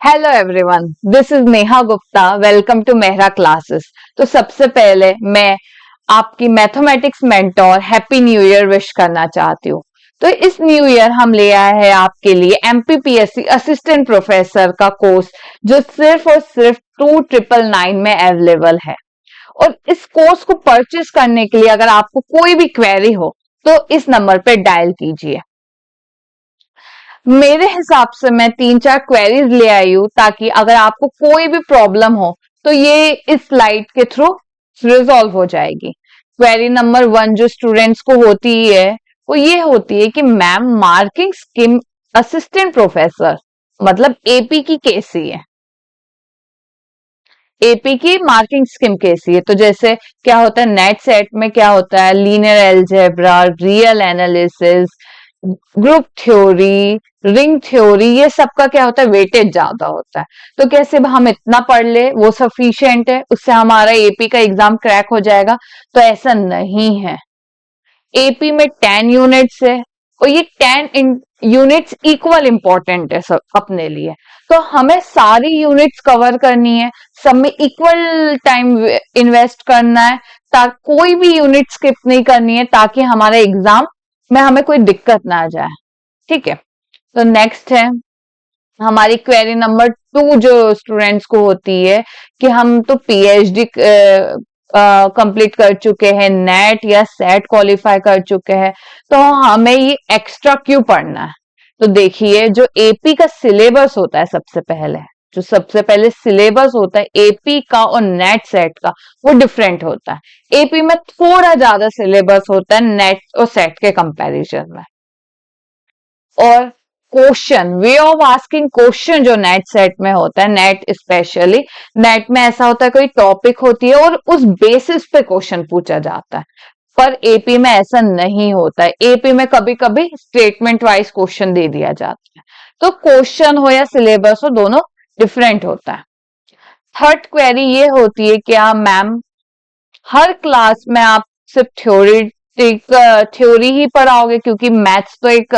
Hello everyone, this is Neha Gupta. Welcome to Mehra classes. तो सबसे पहले मैं आपकी mathematics mentor happy new year wish करना चाहती हूँ। तो इस न्यू ईयर हम ले आए हैं आपके लिए एमपीपीएससी असिस्टेंट प्रोफेसर का कोर्स, जो सिर्फ और सिर्फ 2999 में अवेलेबल है। और इस कोर्स को परचेस करने के लिए अगर आपको कोई भी क्वेरी हो तो इस नंबर पे डायल कीजिए। मेरे हिसाब से मैं 3-4 क्वेरीज ले आई हूं, ताकि अगर आपको कोई भी प्रॉब्लम हो तो ये इस स्लाइड के थ्रू रिजॉल्व हो जाएगी। क्वेरी नंबर 1 जो स्टूडेंट्स को होती है वो ये होती है कि ma'am, marking scheme assistant professor मतलब एपी की कैसी है। एपी की मार्किंग स्कीम कैसी है? तो जैसे क्या होता है, नेट सेट में क्या होता है, linear algebra, real analysis, group theory, ring theory, ये सब का क्या होता है, वेटेज ज्यादा होता है। तो कैसे हम इतना पढ़ ले वो सफिशिएंट है, उससे हमारा एपी का एग्जाम क्रैक हो जाएगा? तो ऐसा नहीं है। एपी में 10 यूनिट्स है और ये 10 यूनिट्स इक्वल इंपॉर्टेंट है सब अपने लिए। तो हमें सारी यूनिट्स कवर करनी है, सब में इक्वल टाइम इन्वेस्ट करना है, ताकि कोई भी यूनिट स्किप नहीं करनी है, ताकि हमारे एग्जाम में हमें कोई दिक्कत ना आ जाए। ठीक है, तो नेक्स्ट है हमारी क्वेरी नंबर 2 जो स्टूडेंट्स को होती है कि हम तो पीएचडी कंप्लीट कर चुके हैं, नेट या सेट क्वालिफाई कर चुके हैं, तो हमें ये एक्स्ट्रा क्यों पढ़ना है? तो देखिए, जो एपी का सिलेबस होता है सबसे पहले सिलेबस होता है एपी का और नेट सेट का, वो डिफरेंट होता है। एपी में थोड़ा ज्यादा सिलेबस होता है नेट और सेट के कंपैरिजन में। और question, way of asking question जो नेट सेट में होता है, नेट स्पेशली नेट में ऐसा होता है, कोई टॉपिक होती है और उस बेसिस पे क्वेश्चन पूछा जाता है। पर एपी में ऐसा नहीं होता है। एपी में कभी कभी स्टेटमेंट वाइज क्वेश्चन दे दिया जाता है। तो क्वेश्चन हो या सिलेबस हो, दोनों डिफरेंट होता है। थर्ड क्वेरी ये होती है, क्या मैम हर क्लास में आप सिर्फ थ्योरी ही पढ़ाओगे? क्योंकि मैथ्स तो एक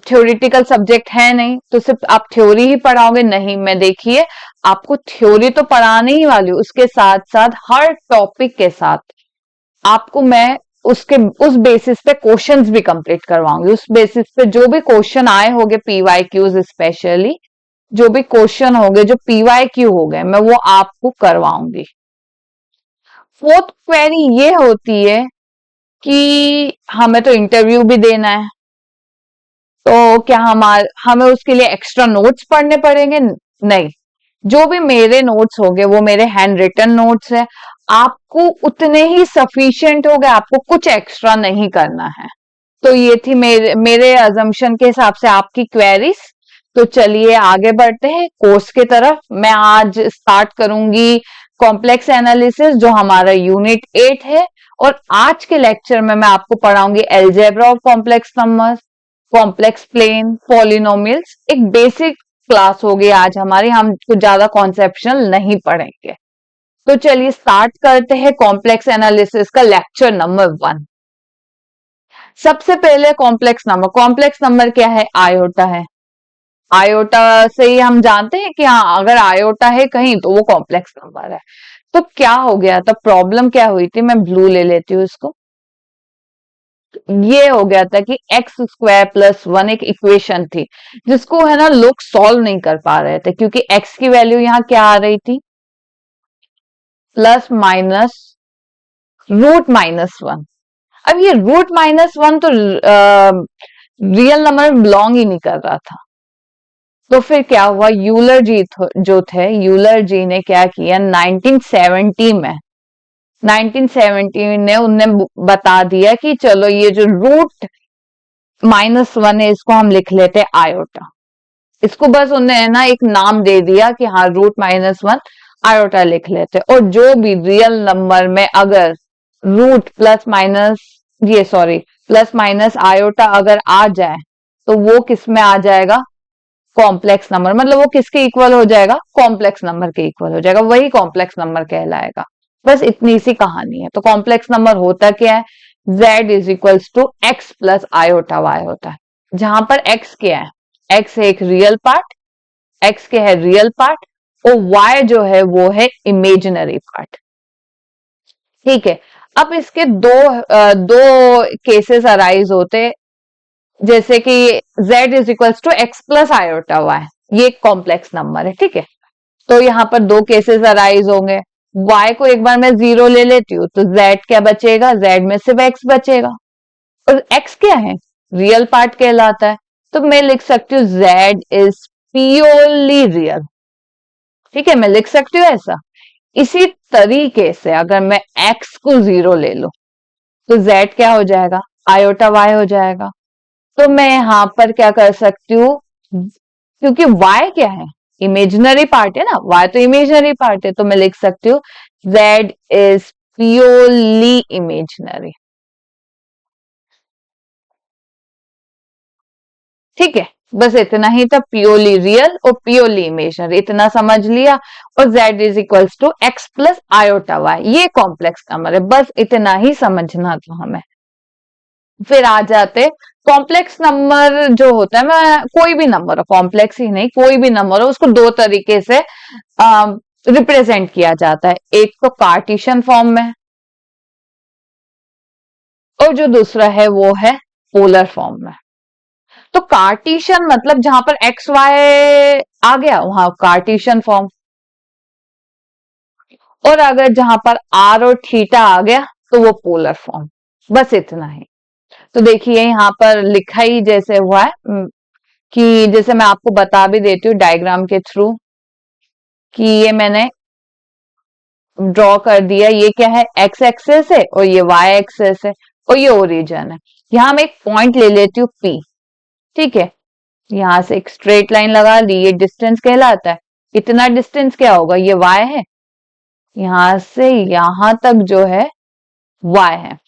थ्योरेटिकल सब्जेक्ट है नहीं, तो सिर्फ आप थ्योरी ही पढ़ाओगे? नहीं, मैं देखिए आपको थ्योरी तो पढ़ाने ही वाली हूँ, उसके साथ साथ हर टॉपिक के साथ आपको मैं उसके उस बेसिस पे क्वेश्चंस भी कंप्लीट करवाऊंगी। उस बेसिस पे जो भी क्वेश्चन आए होंगे, पीवाई क्यूज स्पेशली जो भी क्वेश्चन होंगे, जो पीवाई क्यू हो गए, मैं वो आपको करवाऊंगी। फोर्थ क्वेरी ये होती है कि हमें तो इंटरव्यू भी देना है, तो क्या हमें उसके लिए एक्स्ट्रा नोट्स पढ़ने पड़ेंगे? नहीं, जो भी मेरे नोट्स होंगे वो मेरे हैंड रिटन नोट्स है, आपको उतने ही सफिशिएंट हो गए, आपको कुछ एक्स्ट्रा नहीं करना है। तो ये थी मेरे अजम्पशन के हिसाब से आपकी क्वेरीज। तो चलिए आगे बढ़ते हैं कोर्स की तरफ। मैं आज स्टार्ट करूंगी कॉम्प्लेक्स एनालिसिस, जो हमारा यूनिट 8 है। और आज के लेक्चर में मैं आपको पढ़ाऊंगी algebra of complex numbers, complex plane, polynomials. एक बेसिक क्लास होगी आज हमारी, हम कुछ ज्यादा कॉन्सेप्शनल नहीं पढ़ेंगे। तो चलिए स्टार्ट करते हैं कॉम्प्लेक्स एनालिसिस का लेक्चर नंबर 1। सबसे पहले कॉम्प्लेक्स नंबर क्या है? आयोटा है। आयोटा से ही हम जानते हैं कि हाँ, अगर आयोटा है कहीं तो वो कॉम्प्लेक्स नंबर है। तो क्या हो गया था, प्रॉब्लम क्या हुई थी? मैं ब्लू ले लेती हूँ इसको। ये हो गया था कि एक्स स्क्वायर प्लस 1 एक इक्वेशन थी, जिसको है ना लोग सॉल्व नहीं कर पा रहे थे, क्योंकि एक्स की वैल्यू यहाँ क्या आ रही थी, प्लस माइनस रूट माइनस 1। अब ये रूट माइनस 1 तो रियल नंबर में बिलोंग ही नहीं कर रहा था। तो फिर क्या हुआ, यूलर जी जो थे, यूलर जी ने क्या किया 1970 में, 1970 ने उनने बता दिया कि चलो ये जो रूट माइनस 1 है इसको हम लिख लेते आयोटा। इसको बस उन्हें ना एक नाम दे दिया कि हाँ रूट माइनस 1 आयोटा लिख लेते। और जो भी रियल नंबर में अगर root plus minus plus minus iota अगर आ जाए तो वो किस में आ जाएगा, कॉम्प्लेक्स नंबर। मतलब वो किसके इक्वल हो जाएगा, कॉम्प्लेक्स नंबर के इक्वल हो जाएगा, वही कॉम्प्लेक्स नंबर कहलाएगा। बस इतनी सी कहानी है। तो कॉम्प्लेक्स नंबर होता क्या है, z is equals to x plus iota y होता है, जहां पर x क्या है, x है एक रियल पार्ट, एक्स के है रियल पार्ट और वाई जो है वो है इमेजिनरी पार्ट। ठीक है, अब इसके दो केसेस अराइज होते, जैसे कि z is equals to x plus iota y, ये एक कॉम्प्लेक्स नंबर है। ठीक है, तो यहाँ पर दो केसेस अराइज होंगे। y को एक बार मैं 0 ले लेती हूँ तो z क्या बचेगा, z में सिर्फ x बचेगा और x क्या है, रियल पार्ट कहलाता है, तो मैं लिख सकती हूँ z इज प्योरली रियल। ठीक है, मैं लिख सकती हूँ ऐसा। इसी तरीके से अगर मैं x को 0 ले लूं तो z क्या हो जाएगा, आयोटा y हो जाएगा। तो मैं यहां पर क्या कर सकती हूँ, क्योंकि y क्या है, इमेजिनरी पार्ट है ना, y तो इमेजिनरी पार्ट है, तो मैं लिख सकती हूँ z इज प्योरली इमेजिनरी। ठीक है, बस इतना ही था, प्योरली रियल और प्योरली इमेजिनरी, इतना समझ लिया। और z is equals to x plus iota y, ये कॉम्प्लेक्स नंबर है, बस इतना ही समझना था हमें। फिर आ जाते कॉम्प्लेक्स नंबर जो होता है, मैं कोई भी नंबर हो, कॉम्प्लेक्स ही नहीं कोई भी नंबर हो, उसको दो तरीके से रिप्रेजेंट किया जाता है। एक तो कार्टेशियन फॉर्म में और जो दूसरा है वो है पोलर फॉर्म में। तो कार्टेशियन मतलब जहां पर एक्स वाई आ गया वहां कार्टेशियन फॉर्म, और अगर जहां पर आर और थीटा आ गया तो वो पोलर फॉर्म। बस इतना ही। तो देखिए यहाँ पर लिखा ही जैसे हुआ है कि जैसे मैं आपको बता भी देती हूँ डायग्राम के थ्रू कि ये मैंने ड्रॉ कर दिया, ये क्या है, एक्स एक्सेस है और ये वाई एक्सेस है और ये ओरिजिन है। यहां मैं एक पॉइंट ले लेती हूँ पी। ठीक है, यहां से एक स्ट्रेट लाइन लगा ली, ये डिस्टेंस कहलाता है। इतना डिस्टेंस क्या होगा, ये वाई है, यहां से यहां तक जो है वाई है,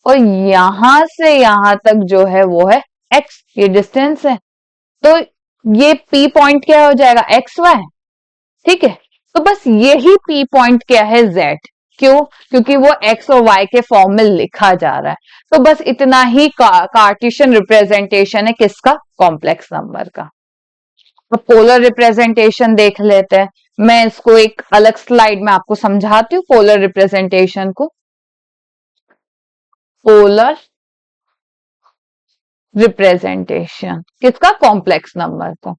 और यहां से यहां तक जो है वो है एक्स, ये डिस्टेंस है। तो ये पी पॉइंट क्या हो जाएगा, एक्स वाई। ठीक है, तो बस यही पी पॉइंट क्या है, जेड। क्यों, क्योंकि वो एक्स और वाई के फॉर्म में लिखा जा रहा है। तो बस इतना ही कार्टेशियन रिप्रेजेंटेशन है किसका, कॉम्प्लेक्स नंबर का। तो पोलर रिप्रेजेंटेशन देख लेते हैं, मैं इसको एक अलग स्लाइड में आपको समझाती हूँ पोलर रिप्रेजेंटेशन को। पोलर रिप्रेजेंटेशन किसका, कॉम्प्लेक्स नंबर को।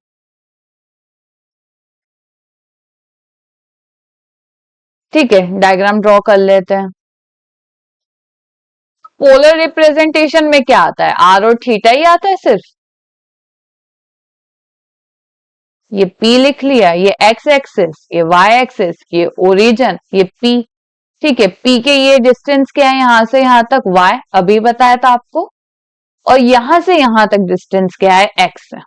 ठीक है, डायग्राम ड्रॉ कर लेते हैं। पोलर रिप्रेजेंटेशन में क्या आता है, आर और थीटा ही आता है सिर्फ। ये P लिख लिया, ये एक्स एक्सिस, ये वाई एक्सिस, ये ओरिजिन, ये P। ठीक है, P के ये डिस्टेंस क्या है, यहां से यहां तक y, अभी बताया था आपको, और यहां से यहां तक डिस्टेंस क्या है, x है।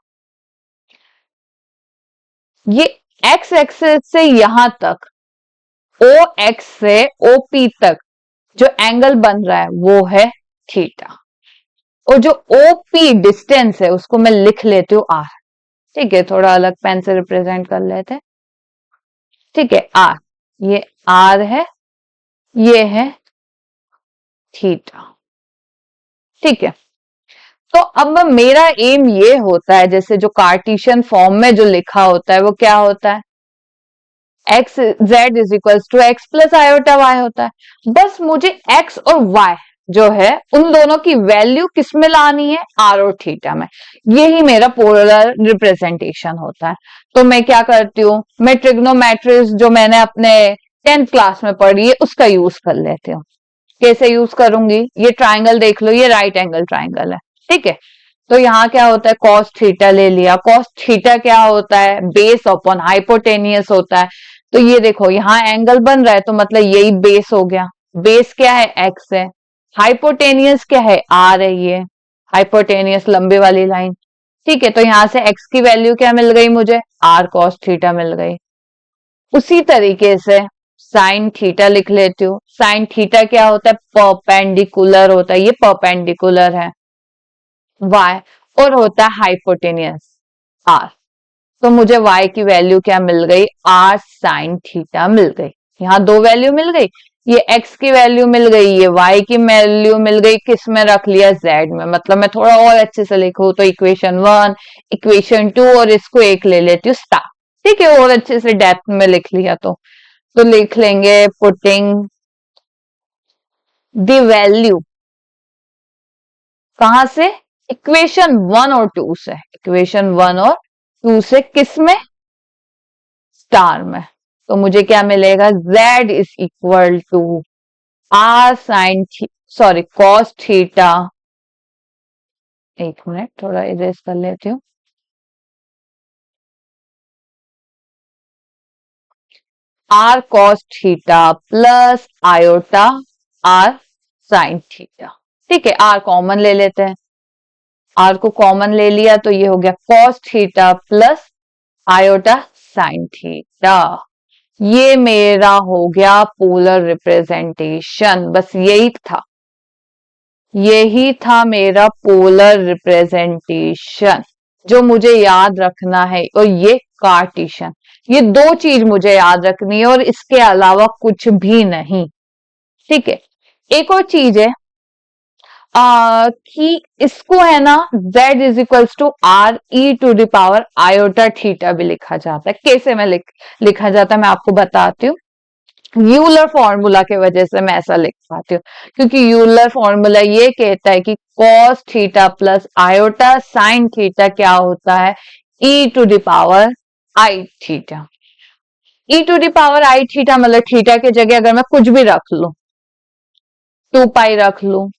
ये x एक्सिस से यहां तक ओ एक्स से ओ पी तक जो एंगल बन रहा है वो है थीटा, और जो ओ पी डिस्टेंस है उसको मैं लिख लेती हूँ आर। ठीक है, थोड़ा अलग पेन से रिप्रेजेंट कर लेते हैं। ठीक है, आर, ये आर है, ये है थीटा। ठीक है, तो अब मेरा एम ये होता है, जैसे जो कार्टेशियन फॉर्म में जो लिखा होता है वो क्या होता है, x z is equals to x plus iota y होता है। बस मुझे एक्स और वाई जो है उन दोनों की वैल्यू किस में लानी है, आर और थीटा में। यही मेरा पोलर रिप्रेजेंटेशन होता है। तो मैं क्या करती हूँ, मैं ट्रिग्नोमेट्रिक्स जो मैंने अपने 10th क्लास में पढ़ी है उसका यूज कर लेती हूँ। कैसे यूज करूंगी, ये ट्राइंगल देख लो, ये राइट एंगल ट्राइंगल है। ठीक है, तो यहाँ क्या होता है, कॉस थीटा ले लिया। कॉस थीटा क्या होता है, बेस अपॉन हाइपोटेनियस होता है। तो ये देखो यहाँ एंगल बन रहा है तो मतलब यही बेस हो गया। बेस क्या है, एक्स है। हाइपोटेनियस क्या है, आर है, ये हाइपोटेनियस लंबे वाली लाइन। ठीक है, तो यहां से एक्स की वैल्यू क्या मिल गई मुझे, आर कॉस थीटा मिल गई। उसी तरीके से साइन थीटा लिख लेती हूँ। साइन थीटा क्या होता है, परपेंडिकुलर होता है, ये परपेंडिकुलर है y, और होता है हाइपोटेनियस r। तो मुझे y की वैल्यू क्या मिल गई, r साइन थीटा मिल गई। यहाँ दो वैल्यू मिल गई, ये x की वैल्यू मिल गई, ये y की वैल्यू मिल गई, किस में रख लिया, z में। मतलब मैं थोड़ा और अच्छे से लिखूं तो इक्वेशन 1, इक्वेशन 2 और इसको एक ले लेती हूँ स्टार। ठीक है, और अच्छे से डेप्थ में लिख लिया तो लिख लेंगे पुटिंग द वैल्यू कहां से, इक्वेशन 1 और 2 से, इक्वेशन 1 और 2 से, किस में, स्टार में। तो मुझे क्या मिलेगा, z is equal to r sine, sorry cos theta, एक मिनट थोड़ा इरेज कर लेती हूँ, r cos theta plus iota r sine theta. ठीक है, आर कॉमन ले लेते हैं, आर को कॉमन ले लिया तो ये हो गया cos theta plus iota sine theta. ये मेरा हो गया पोलर रिप्रेजेंटेशन, बस यही था मेरा पोलर रिप्रेजेंटेशन जो मुझे याद रखना है। और ये कार्टेशियन, ये दो चीज मुझे याद रखनी है और इसके अलावा कुछ भी नहीं। ठीक है, एक और चीज है कि इसको है ना z is equals to r e to the power iota theta भी लिखा जाता है। कैसे में लिखा जाता है मैं आपको बताती हूँ। यूलर फॉर्मूला के वजह से मैं ऐसा लिख पाती हूँ, क्योंकि यूलर फॉर्मूला ये कहता है कि cos theta plus iota sine theta क्या होता है, e to the power i theta. e to the power i theta मतलब थीटा के जगह अगर मैं कुछ भी रख लू, 2 पाई रख लू,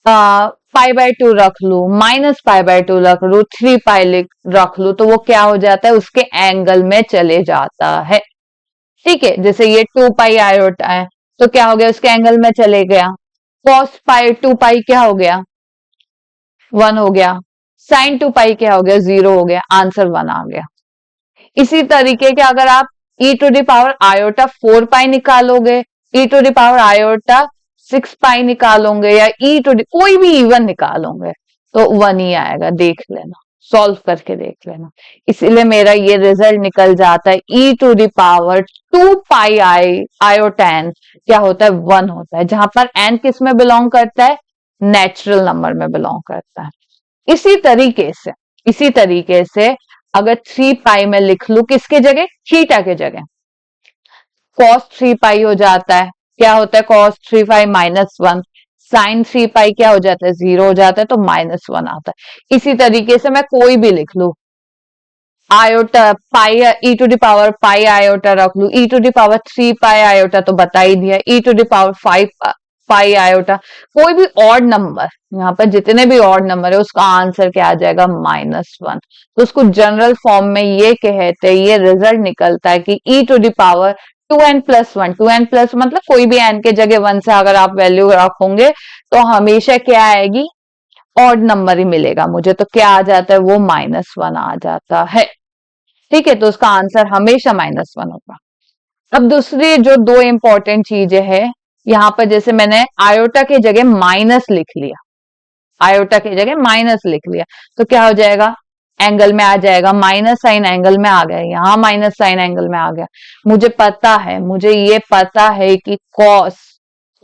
पाई बाय 2 रख लू, माइनस पाई बाय 2 रख लू, 3 पाई रख लू, तो वो क्या हो जाता है, उसके एंगल में चले जाता है। ठीक है, जैसे ये 2 पाई आयोटा है तो क्या हो गया, उसके एंगल में चले गया। कॉस पाई 2 पाई क्या हो गया, 1 हो गया। साइन 2 पाई क्या हो गया, 0 हो गया, आंसर 1 आ गया। इसी तरीके के अगर आप e to the power iota 4 pi निकालोगे, e to the power iota 6 pi निकालोगे, या e टू द कोई भी इवन निकालोगे तो 1 ही आएगा। देख लेना, सॉल्व करके देख लेना। इसीलिए मेरा ये रिजल्ट निकल जाता है e to the power 2 pi iota n क्या होता है, 1 होता है, जहां पर n किस में बिलोंग करता है, नेचुरल नंबर में बिलोंग करता है। इसी तरीके से अगर 3 पाई में लिख लू, किसके जगह, थीटा के जगह, cos 3 पाई हो जाता है, क्या होता है cos 3 पाई -1, साइन 3 पाई क्या हो जाता है, 0 हो जाता है, तो -1 आता है। इसी तरीके से मैं कोई भी लिख लू, iota pi e to the power pi iota रख लू, e to the power 3 pi iota तो बता ही दिया, e to the power 5 pi iota, कोई भी ऑड नंबर, यहाँ पर जितने भी ऑड नंबर है उसका आंसर क्या आ जाएगा, -1। तो उसको जनरल फॉर्म में ये कहते हैं, ये रिजल्ट निकलता है कि e to the power 2n+1, 2n+ मतलब कोई भी n के जगह 1 से अगर आप वैल्यू रखोगे तो हमेशा क्या आएगी, ऑड नंबर ही मिलेगा मुझे, तो क्या आ जाता है, वो -1 आ जाता है। ठीक है, तो उसका आंसर हमेशा -1 होगा। अब दूसरी जो दो इंपॉर्टेंट चीजें हैं, यहाँ पर जैसे मैंने आयोटा के जगह माइनस लिख लिया, आयोटा की जगह माइनस लिख लिया, तो क्या हो जाएगा, एंगल में आ जाएगा, माइनस साइन एंगल में आ गया, यहाँ माइनस साइन एंगल में आ गया। मुझे ये पता है कि कॉस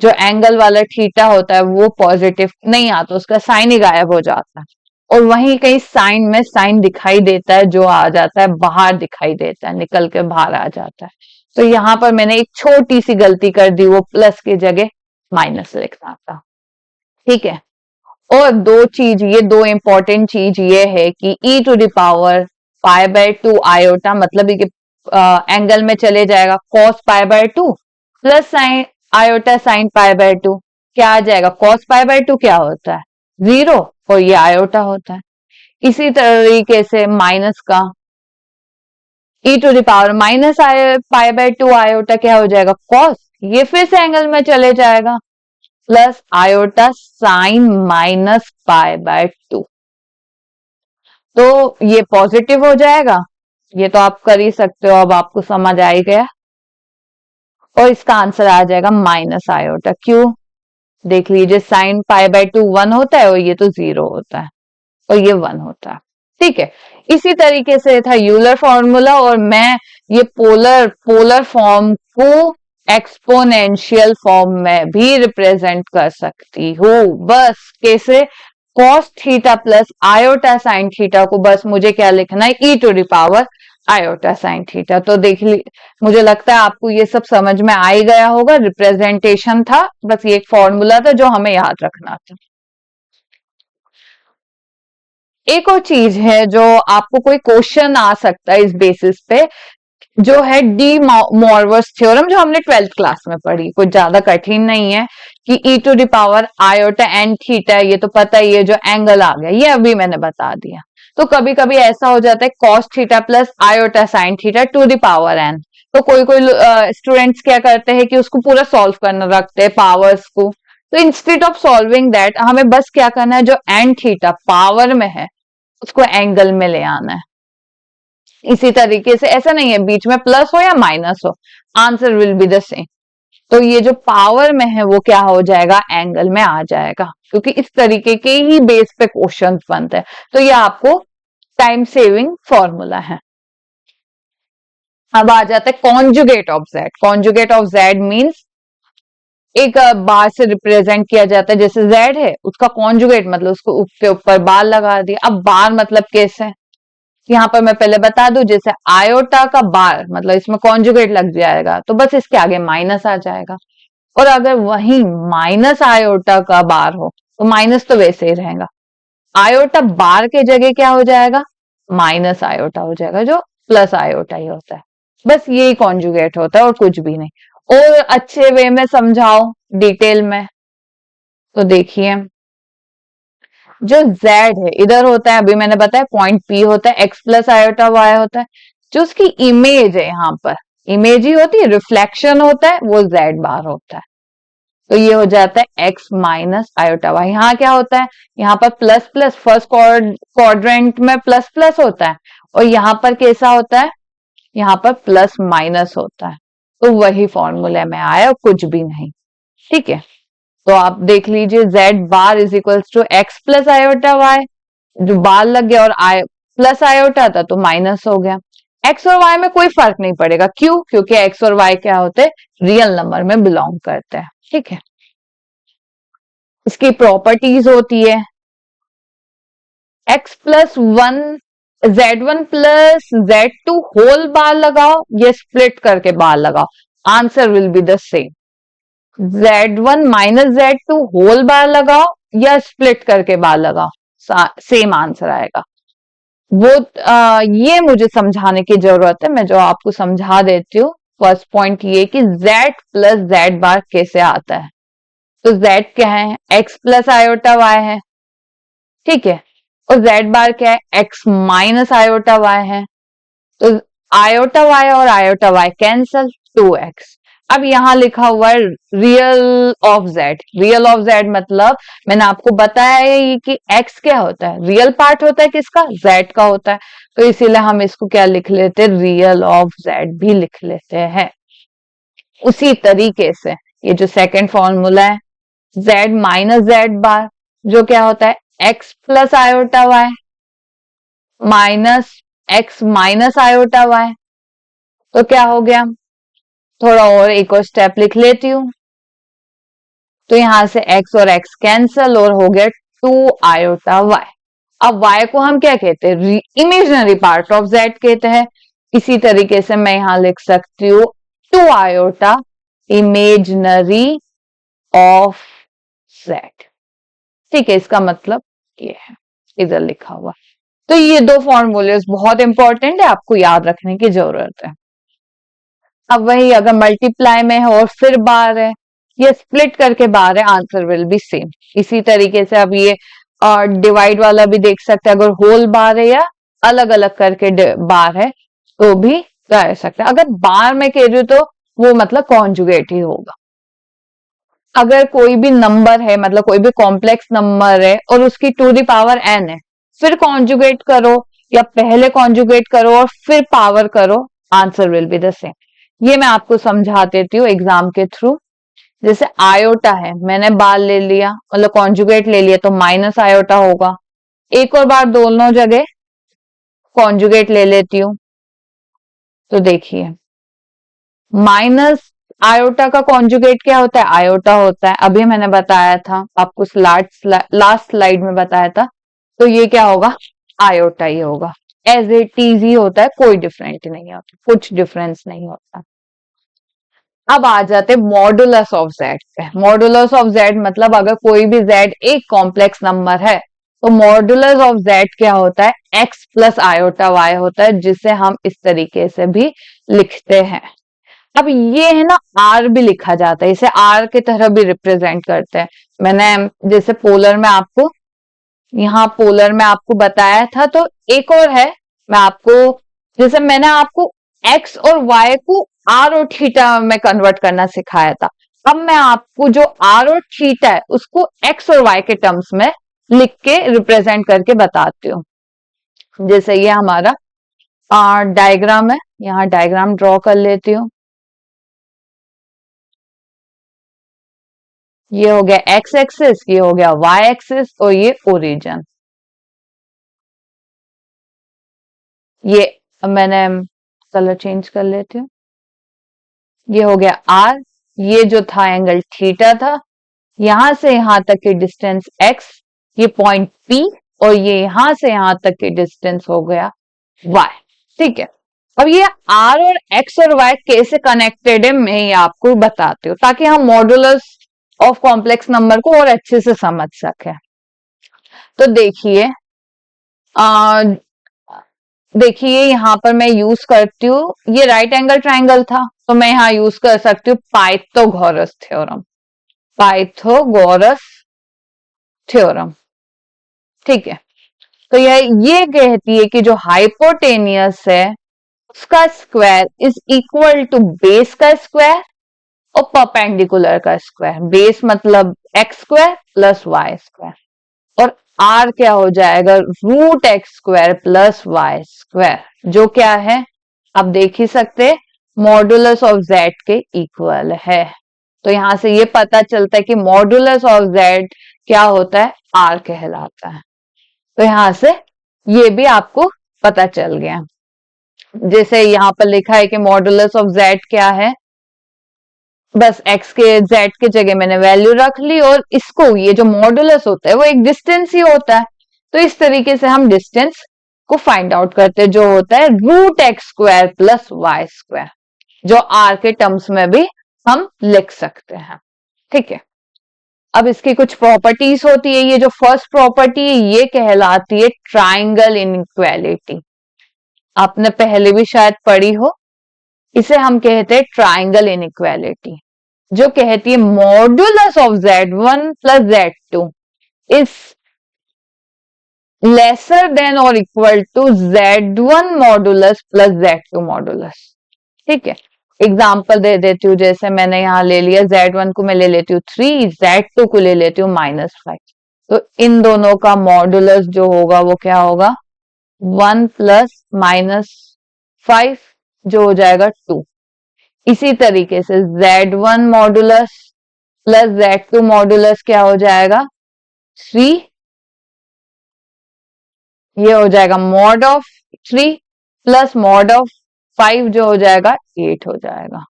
जो एंगल वाला थीटा होता है वो पॉजिटिव नहीं आता, उसका साइन ही गायब हो जाता है, और वहीं कहीं साइन में साइन दिखाई देता है, जो आ जाता है बाहर दिखाई देता है, निकल के बाहर आ जाता है। तो यहाँ पर मैंने एक छोटी सी गलती कर दी, वो प्लस की जगह माइनस लिखना था। ठीक है, और ये दो इंपॉर्टेंट चीज ये है कि e to the power π/2 iota मतलब ये एंगल में चले जाएगा, cos π/2 plus sine iota sine π/2 क्या आ जाएगा, cos π/2 क्या होता है, 0, और ये आयोटा होता है। इसी तरीके से माइनस का e to the power minus π/2 iota क्या हो जाएगा, cos, ये फिर से एंगल में चले जाएगा, प्लस आयोटा साइन -π/2, तो ये पॉजिटिव हो जाएगा। ये तो आप कर ही सकते हो, अब आपको समझ आ ही गया, और इसका आंसर आ जाएगा माइनस आयोटा। क्यों, देख लीजिए, साइन π/2 1 होता है और ये तो 0 होता है, और ये 1 होता है। ठीक है, इसी तरीके से था यूलर फॉर्मूला, और मैं ये पोलर फॉर्म को एक्सपोनेंशियल फॉर्म में भी रिप्रेजेंट कर सकती हूँ। बस कैसे? Cos theta plus iota sine theta को बस मुझे क्या लिखना है, e to the power iota sine theta. तो देख ली, मुझे लगता है आपको ये सब समझ में आ ही गया होगा। रिप्रेजेंटेशन था, बस ये एक फॉर्मूला था जो हमें याद रखना था। एक और चीज है जो आपको कोई क्वेश्चन आ सकता है इस बेसिस पे, जो है डी मॉर्वस थ्योरम, जो हमने 12th क्लास में पढ़ी। कुछ ज्यादा कठिन नहीं है कि e to the power iota and theta, ये तो पता ही है, जो एंगल आ गया ये अभी मैंने बता दिया। तो कभी कभी ऐसा हो जाता है cos theta plus iota sine theta to the power n. तो कोई कोई स्टूडेंट्स क्या करते हैं कि उसको पूरा सॉल्व करना रखते हैं पावर्स को। तो इंस्टेड ऑफ सॉल्विंग दैट, हमें बस क्या करना है, जो एन थीटा पावर में है उसको एंगल में ले आना है। इसी तरीके से ऐसा नहीं है बीच में प्लस हो या माइनस हो, answer will be the same. तो ये जो पावर में है वो क्या हो जाएगा, एंगल में आ जाएगा, क्योंकि इस तरीके के ही बेस पे क्वेश्चन बनते हैं। तो ये आपको टाइम सेविंग फॉर्मूला है। अब आ जाता है conjugate of Z. Conjugate of Z means एक बार से रिप्रेजेंट किया जाता है, जैसे जेड है उसका कॉन्जुगेट मतलब उसको उसके ऊपर बार लगा दिया। अब बार मतलब कैसे, यहाँ पर मैं पहले बता दूं, जैसे आयोटा का बार मतलब इसमें कॉन्जुगेट लग जाएगा तो बस इसके आगे माइनस आ जाएगा। और अगर वही माइनस आयोटा का बार हो तो माइनस तो वैसे ही रहेगा, आयोटा बार के जगह क्या हो जाएगा, माइनस आयोटा हो जाएगा, जो प्लस आयोटा ही होता है। बस यही कॉन्जुगेट होता है और कुछ भी नहीं। और अच्छे वे में समझाओ डिटेल में, तो देखिए जो z है इधर होता है, अभी मैंने बताया पॉइंट P होता है, x प्लस आयोटा y होता है। जो उसकी इमेज है, यहाँ पर इमेज ही होती है, रिफ्लेक्शन होता है, वो z बार होता है। तो ये हो जाता है x माइनस आयोटा y। यहाँ क्या होता है, यहाँ पर प्लस प्लस, फर्स्ट क्वाड्रेंट में प्लस प्लस होता है, और यहाँ पर कैसा होता है, यहाँ पर प्लस माइनस होता है। तो वही फॉर्मूले में आया, कुछ भी नहीं। ठीक है, तो आप देख लीजिए z bar is equals to x plus iota y, जो बार लग गया और प्लस आयोटा था तो माइनस हो गया। x और y में कोई फर्क नहीं पड़ेगा, क्यों? क्योंकि x और y क्या होते हैं, रियल नंबर में बिलोंग करते हैं। ठीक है, इसकी प्रॉपर्टीज होती है x plus one, z1 plus z2 whole bar लगाओ या स्प्लिट करके बार लगाओ, answer will be the same. z1 minus z2 whole bar लगाओ या स्प्लिट करके बार लगाओ, सेम आंसर आएगा। वो ये मुझे समझाने की जरूरत है, मैं जो आपको समझा देती हूँ। फर्स्ट पॉइंट ये कि z प्लस z बार कैसे आता है। तो z क्या है, x प्लस आयोटा y है, ठीक है, और z बार क्या है, x माइनस आयोटा y है। तो आयोटा y और आयोटा y कैंसल, 2x। अब यहां लिखा हुआ है real of z। Real of z मतलब मैंने आपको बताया है कि x क्या होता है, रियल पार्ट होता है किसका, z का होता है। तो इसीलिए हम इसको क्या लिख लेते हैं, रियल ऑफ z भी लिख लेते हैं। उसी तरीके से ये जो सेकंड फॉर्मूला है, z माइनस z बार, जो क्या होता है, x plus iota y minus x minus iota y। तो क्या हो गया, थोड़ा और एक और स्टेप लिख लेती हूं। तो यहां से x और x कैंसल और हो गया 2 आयोटा y। अब y को हम क्या कहते हैं, इमेजिनरी पार्ट ऑफ z कहते हैं। इसी तरीके से मैं यहां लिख सकती हूँ 2 आयोटा इमेजिनरी ऑफ z। ठीक है, इसका मतलब ये है, इधर लिखा हुआ। तो ये दो फॉर्मूले बहुत इंपॉर्टेंट है, आपको याद रखने की जरूरत है। अब वही अगर मल्टीप्लाई में है और फिर बार है या स्प्लिट करके बार है, आंसर विल बी सेम। इसी तरीके से अब ये डिवाइड वाला भी देख सकते हैं, अगर होल बार है या अलग अलग करके बार है तो भी कर सकते हैं। अगर बार में कह रही हूं तो वो मतलब कॉन्जुगेट ही होगा। अगर कोई भी नंबर है, मतलब कोई भी कॉम्प्लेक्स नंबर है और उसकी टू द पावर n है, फिर कॉन्जुगेट करो या पहले कॉन्जुगेट करो और फिर पावर करो, answer will be the same. ये मैं आपको समझा देती हूँ एग्जाम के थ्रू। जैसे आयोटा है, मैंने बार ले लिया मतलब कॉन्जुगेट ले लिया तो माइनस आयोटा होगा। एक और बार दोनों जगह कॉन्जुगेट ले लेती हूँ, तो देखिए माइनस आयोटा का कॉन्जुगेट क्या होता है? आयोटा होता है, अभी मैंने बताया था आपको, लास्ट स्लाइड में बताया था। तो ये क्या होगा? आयोटा ही होगा। एज इट इज ही होता है, कोई डिफरेंट नहीं होता, कुछ डिफरेंस नहीं होता। अब आ जाते मॉडुलस ऑफ जेड पे। मॉडुलस ऑफ जेड मतलब अगर कोई भी जेड एक कॉम्प्लेक्स नंबर है तो मॉडुलस ऑफ जेड क्या होता है? एक्स प्लस आयोटा वाई होता है, जिसे हम इस तरीके से भी लिखते हैं। अब ये है ना, आर भी लिखा जाता है, इसे आर की तरह भी रिप्रेजेंट करते हैं। मैंने जैसे पोलर में आपको, यहाँ पोलर में आपको बताया था, तो एक और है, मैं आपको, जैसे मैंने आपको एक्स और वाई को आर और थीटा में कन्वर्ट करना सिखाया था, अब मैं आपको जो आर और थीटा है उसको एक्स और वाई के टर्म्स में लिख के रिप्रेजेंट करके बताती हूँ। जैसे ये हमारा डायग्राम है, यहाँ डायग्राम ड्रॉ कर लेती हूँ। ये हो गया एक्स एक्सिस, ये हो गया वाई एक्सिस, और ये ओरिजिन। ये अब मैंने कलर चेंज कर लेती हूँ। ये हो गया आर, ये जो था एंगल थीटा था, यहां से यहां तक की डिस्टेंस एक्स, ये पॉइंट पी, और ये यहां से यहां तक की डिस्टेंस हो गया वाई। ठीक है, अब ये आर और एक्स और वाई कैसे कनेक्टेड है मैं ये आपको बताती हूँ, ताकि हम मॉडुलस ऑफ कॉम्प्लेक्स नंबर को और अच्छे से समझ सके। तो देखिए, देखिए यहाँ पर मैं यूज करती हूँ, ये राइट एंगल ट्राइंगल था, तो मैं यहाँ यूज कर सकती हूँ पाइथागोरस थ्योरम। पाइथागोरस थ्योरम, ठीक है। तो ये कहती है कि जो हाइपोटेनियस है उसका square is equal to base का स्क्वायर और परपेंडिकुलर का स्क्वायर। बेस मतलब x square plus y square, और आर क्या हो जाएगा? Root x square plus y square, जो क्या है आप देख ही सकते, मॉडुलस ऑफ जेड के इक्वल है। तो यहां से ये पता चलता है कि मॉडुलस ऑफ जेड क्या होता है? आर कहलाता है। तो यहां से ये भी आपको पता चल गया। जैसे यहां पर लिखा है कि मॉडुलस ऑफ जेड क्या है, बस एक्स के जेड के जगह मैंने वैल्यू रख ली, और इसको, ये जो मॉडुलस होता है वो एक डिस्टेंस ही होता है, तो इस तरीके से हम डिस्टेंस को फाइंड आउट करते हैं, जो होता है root x square plus y square, जो आर के टर्म्स में भी हम लिख सकते हैं। ठीक है, अब इसकी कुछ प्रॉपर्टीज होती है। ये जो फर्स्ट प्रॉपर्टी है ये कहलाती है ट्राइंगल इनइक्वालिटी, आपने पहले भी शायद पढ़ी हो। इसे हम कहते हैं ट्राइंगल इनइक्वालिटी, जो कहती है modulus of Z1 plus Z2 is lesser than और equal to Z1 modulus plus Z2 modulus. ठीक है, एग्जाम्पल दे देती हूँ, जैसे मैंने यहाँ ले लिया Z1 को मैं ले लेती हूँ 3, Z2 को ले लेती हूँ -5, तो इन दोनों का मॉडुलस जो होगा वो क्या होगा? 1 प्लस -5, जो हो जाएगा 2। इसी तरीके से Z1 modulus plus Z2 modulus क्या हो जाएगा? 3, ये हो जाएगा mod of 3 plus mod of 5, जो हो जाएगा 8 हो जाएगा।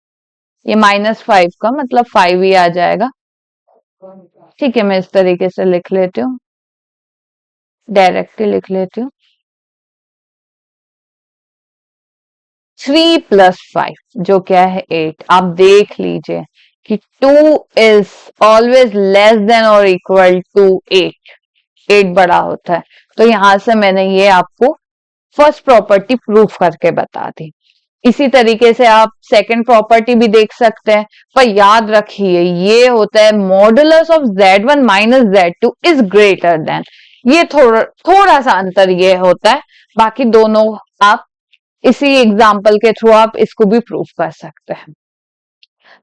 ये -5 का मतलब 5 ही आ जाएगा। ठीक है, मैं इस तरीके से लिख लेती हूँ, डायरेक्टली लिख लेती हूँ। 3 प्लस 5 जो क्या है 8। आप देख लीजिए कि 2 इज ऑलवेज लेस देन और इक्वल टू 8, 8 बड़ा होता है। तो यहां से मैंने ये आपको फर्स्ट प्रॉपर्टी प्रूफ करके बता दी। इसी तरीके से आप सेकंड प्रॉपर्टी भी देख सकते हैं, पर याद रखिए ये होता है modulus of Z1 minus Z2 is greater than. ये थोड़ा सा अंतर ये होता है, बाकी दोनों आप इसी एग्जाम्पल के थ्रू आप इसको भी प्रूफ कर सकते हैं।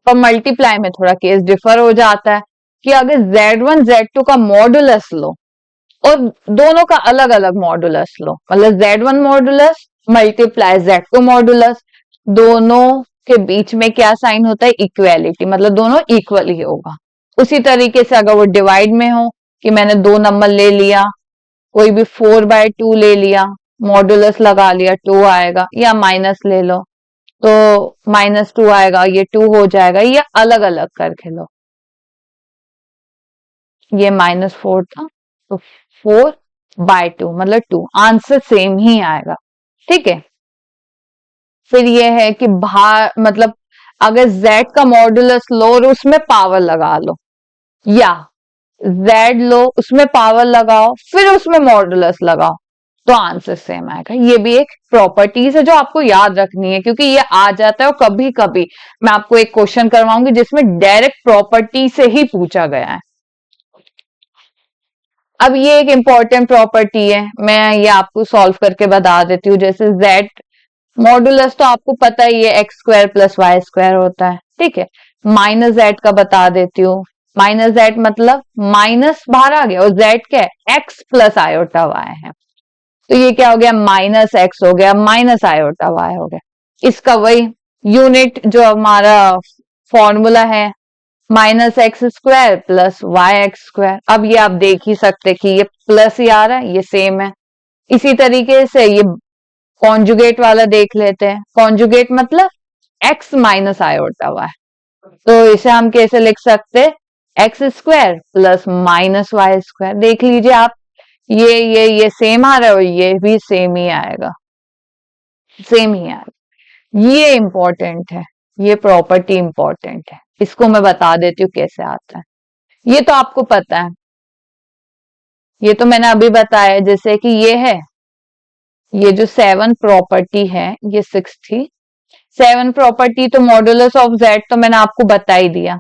पर मल्टीप्लाई में थोड़ा केस डिफर हो जाता है कि अगर Z1 Z2 का मॉडुलस लो और दोनों का अलग अलग मॉडुलस लो, मतलब Z1 modulus multiply Z2 modulus, दोनों के बीच में क्या साइन होता है? इक्वेलिटी, मतलब दोनों इक्वल ही होगा। उसी तरीके से अगर वो डिवाइड में हो कि मैंने 2 नंबर ले लिया, कोई भी 4/2 ले लिया, मॉडुलस लगा लिया 2 आएगा, या माइनस ले लो, तो -2 आएगा, ये 2 हो जाएगा, ये अलग अलग करके लो। ये -4 था तो 4/2 मतलब 2, आंसर सेम ही आएगा। ठीक है, फिर ये है कि मतलब अगर z का मॉडुलस लो और उसमें पावर लगा लो, या z लो उसमें पावर लगाओ फिर उसमें मॉडुलस लगाओ, तो आंसर सेम आएगा। ये भी एक प्रॉपर्टीज है जो आपको याद रखनी है, क्योंकि ये आ जाता है और कभी कभी मैं आपको एक क्वेश्चन करवाऊंगी जिसमें डायरेक्ट प्रॉपर्टी से ही पूछा गया है। अब ये एक इंपॉर्टेंट प्रॉपर्टी है, मैं ये आपको सॉल्व करके बता देती हूँ। जैसे z मॉडुलस तो आपको पता ही है x² + y² होता है। ठीक है, -z का बता देती हूँ। -z मतलब माइनस बाहर आ गया और z क्या है, x + i/y है, तो ये क्या हो गया, -x हो गया, -i/y हो गया। इसका वही यूनिट जो हमारा फॉर्मूला है, -x² + yx²। अब ये आप देख ही सकते कि ये प्लस ही आ रहा है, ये सेम है। इसी तरीके से ये कॉन्जुगेट वाला देख लेते हैं। कॉन्जुगेट मतलब x - i/y, तो इसे हम कैसे लिख सकते, x² + -y²। देख लीजिए आप, ये सेम आ रहा है और ये भी सेम ही आएगा, सेम ही आएगा। ये इंपॉर्टेंट है, ये प्रॉपर्टी इंपॉर्टेंट है, इसको मैं बता देती हूँ कैसे आता है। ये तो आपको पता है, ये तो मैंने अभी बताया। जैसे कि ये है, ये जो 7 प्रॉपर्टी है, ये 6 थी। 7 प्रॉपर्टी तो मॉडुलस ऑफ z तो मैंने आपको बता ही दिया,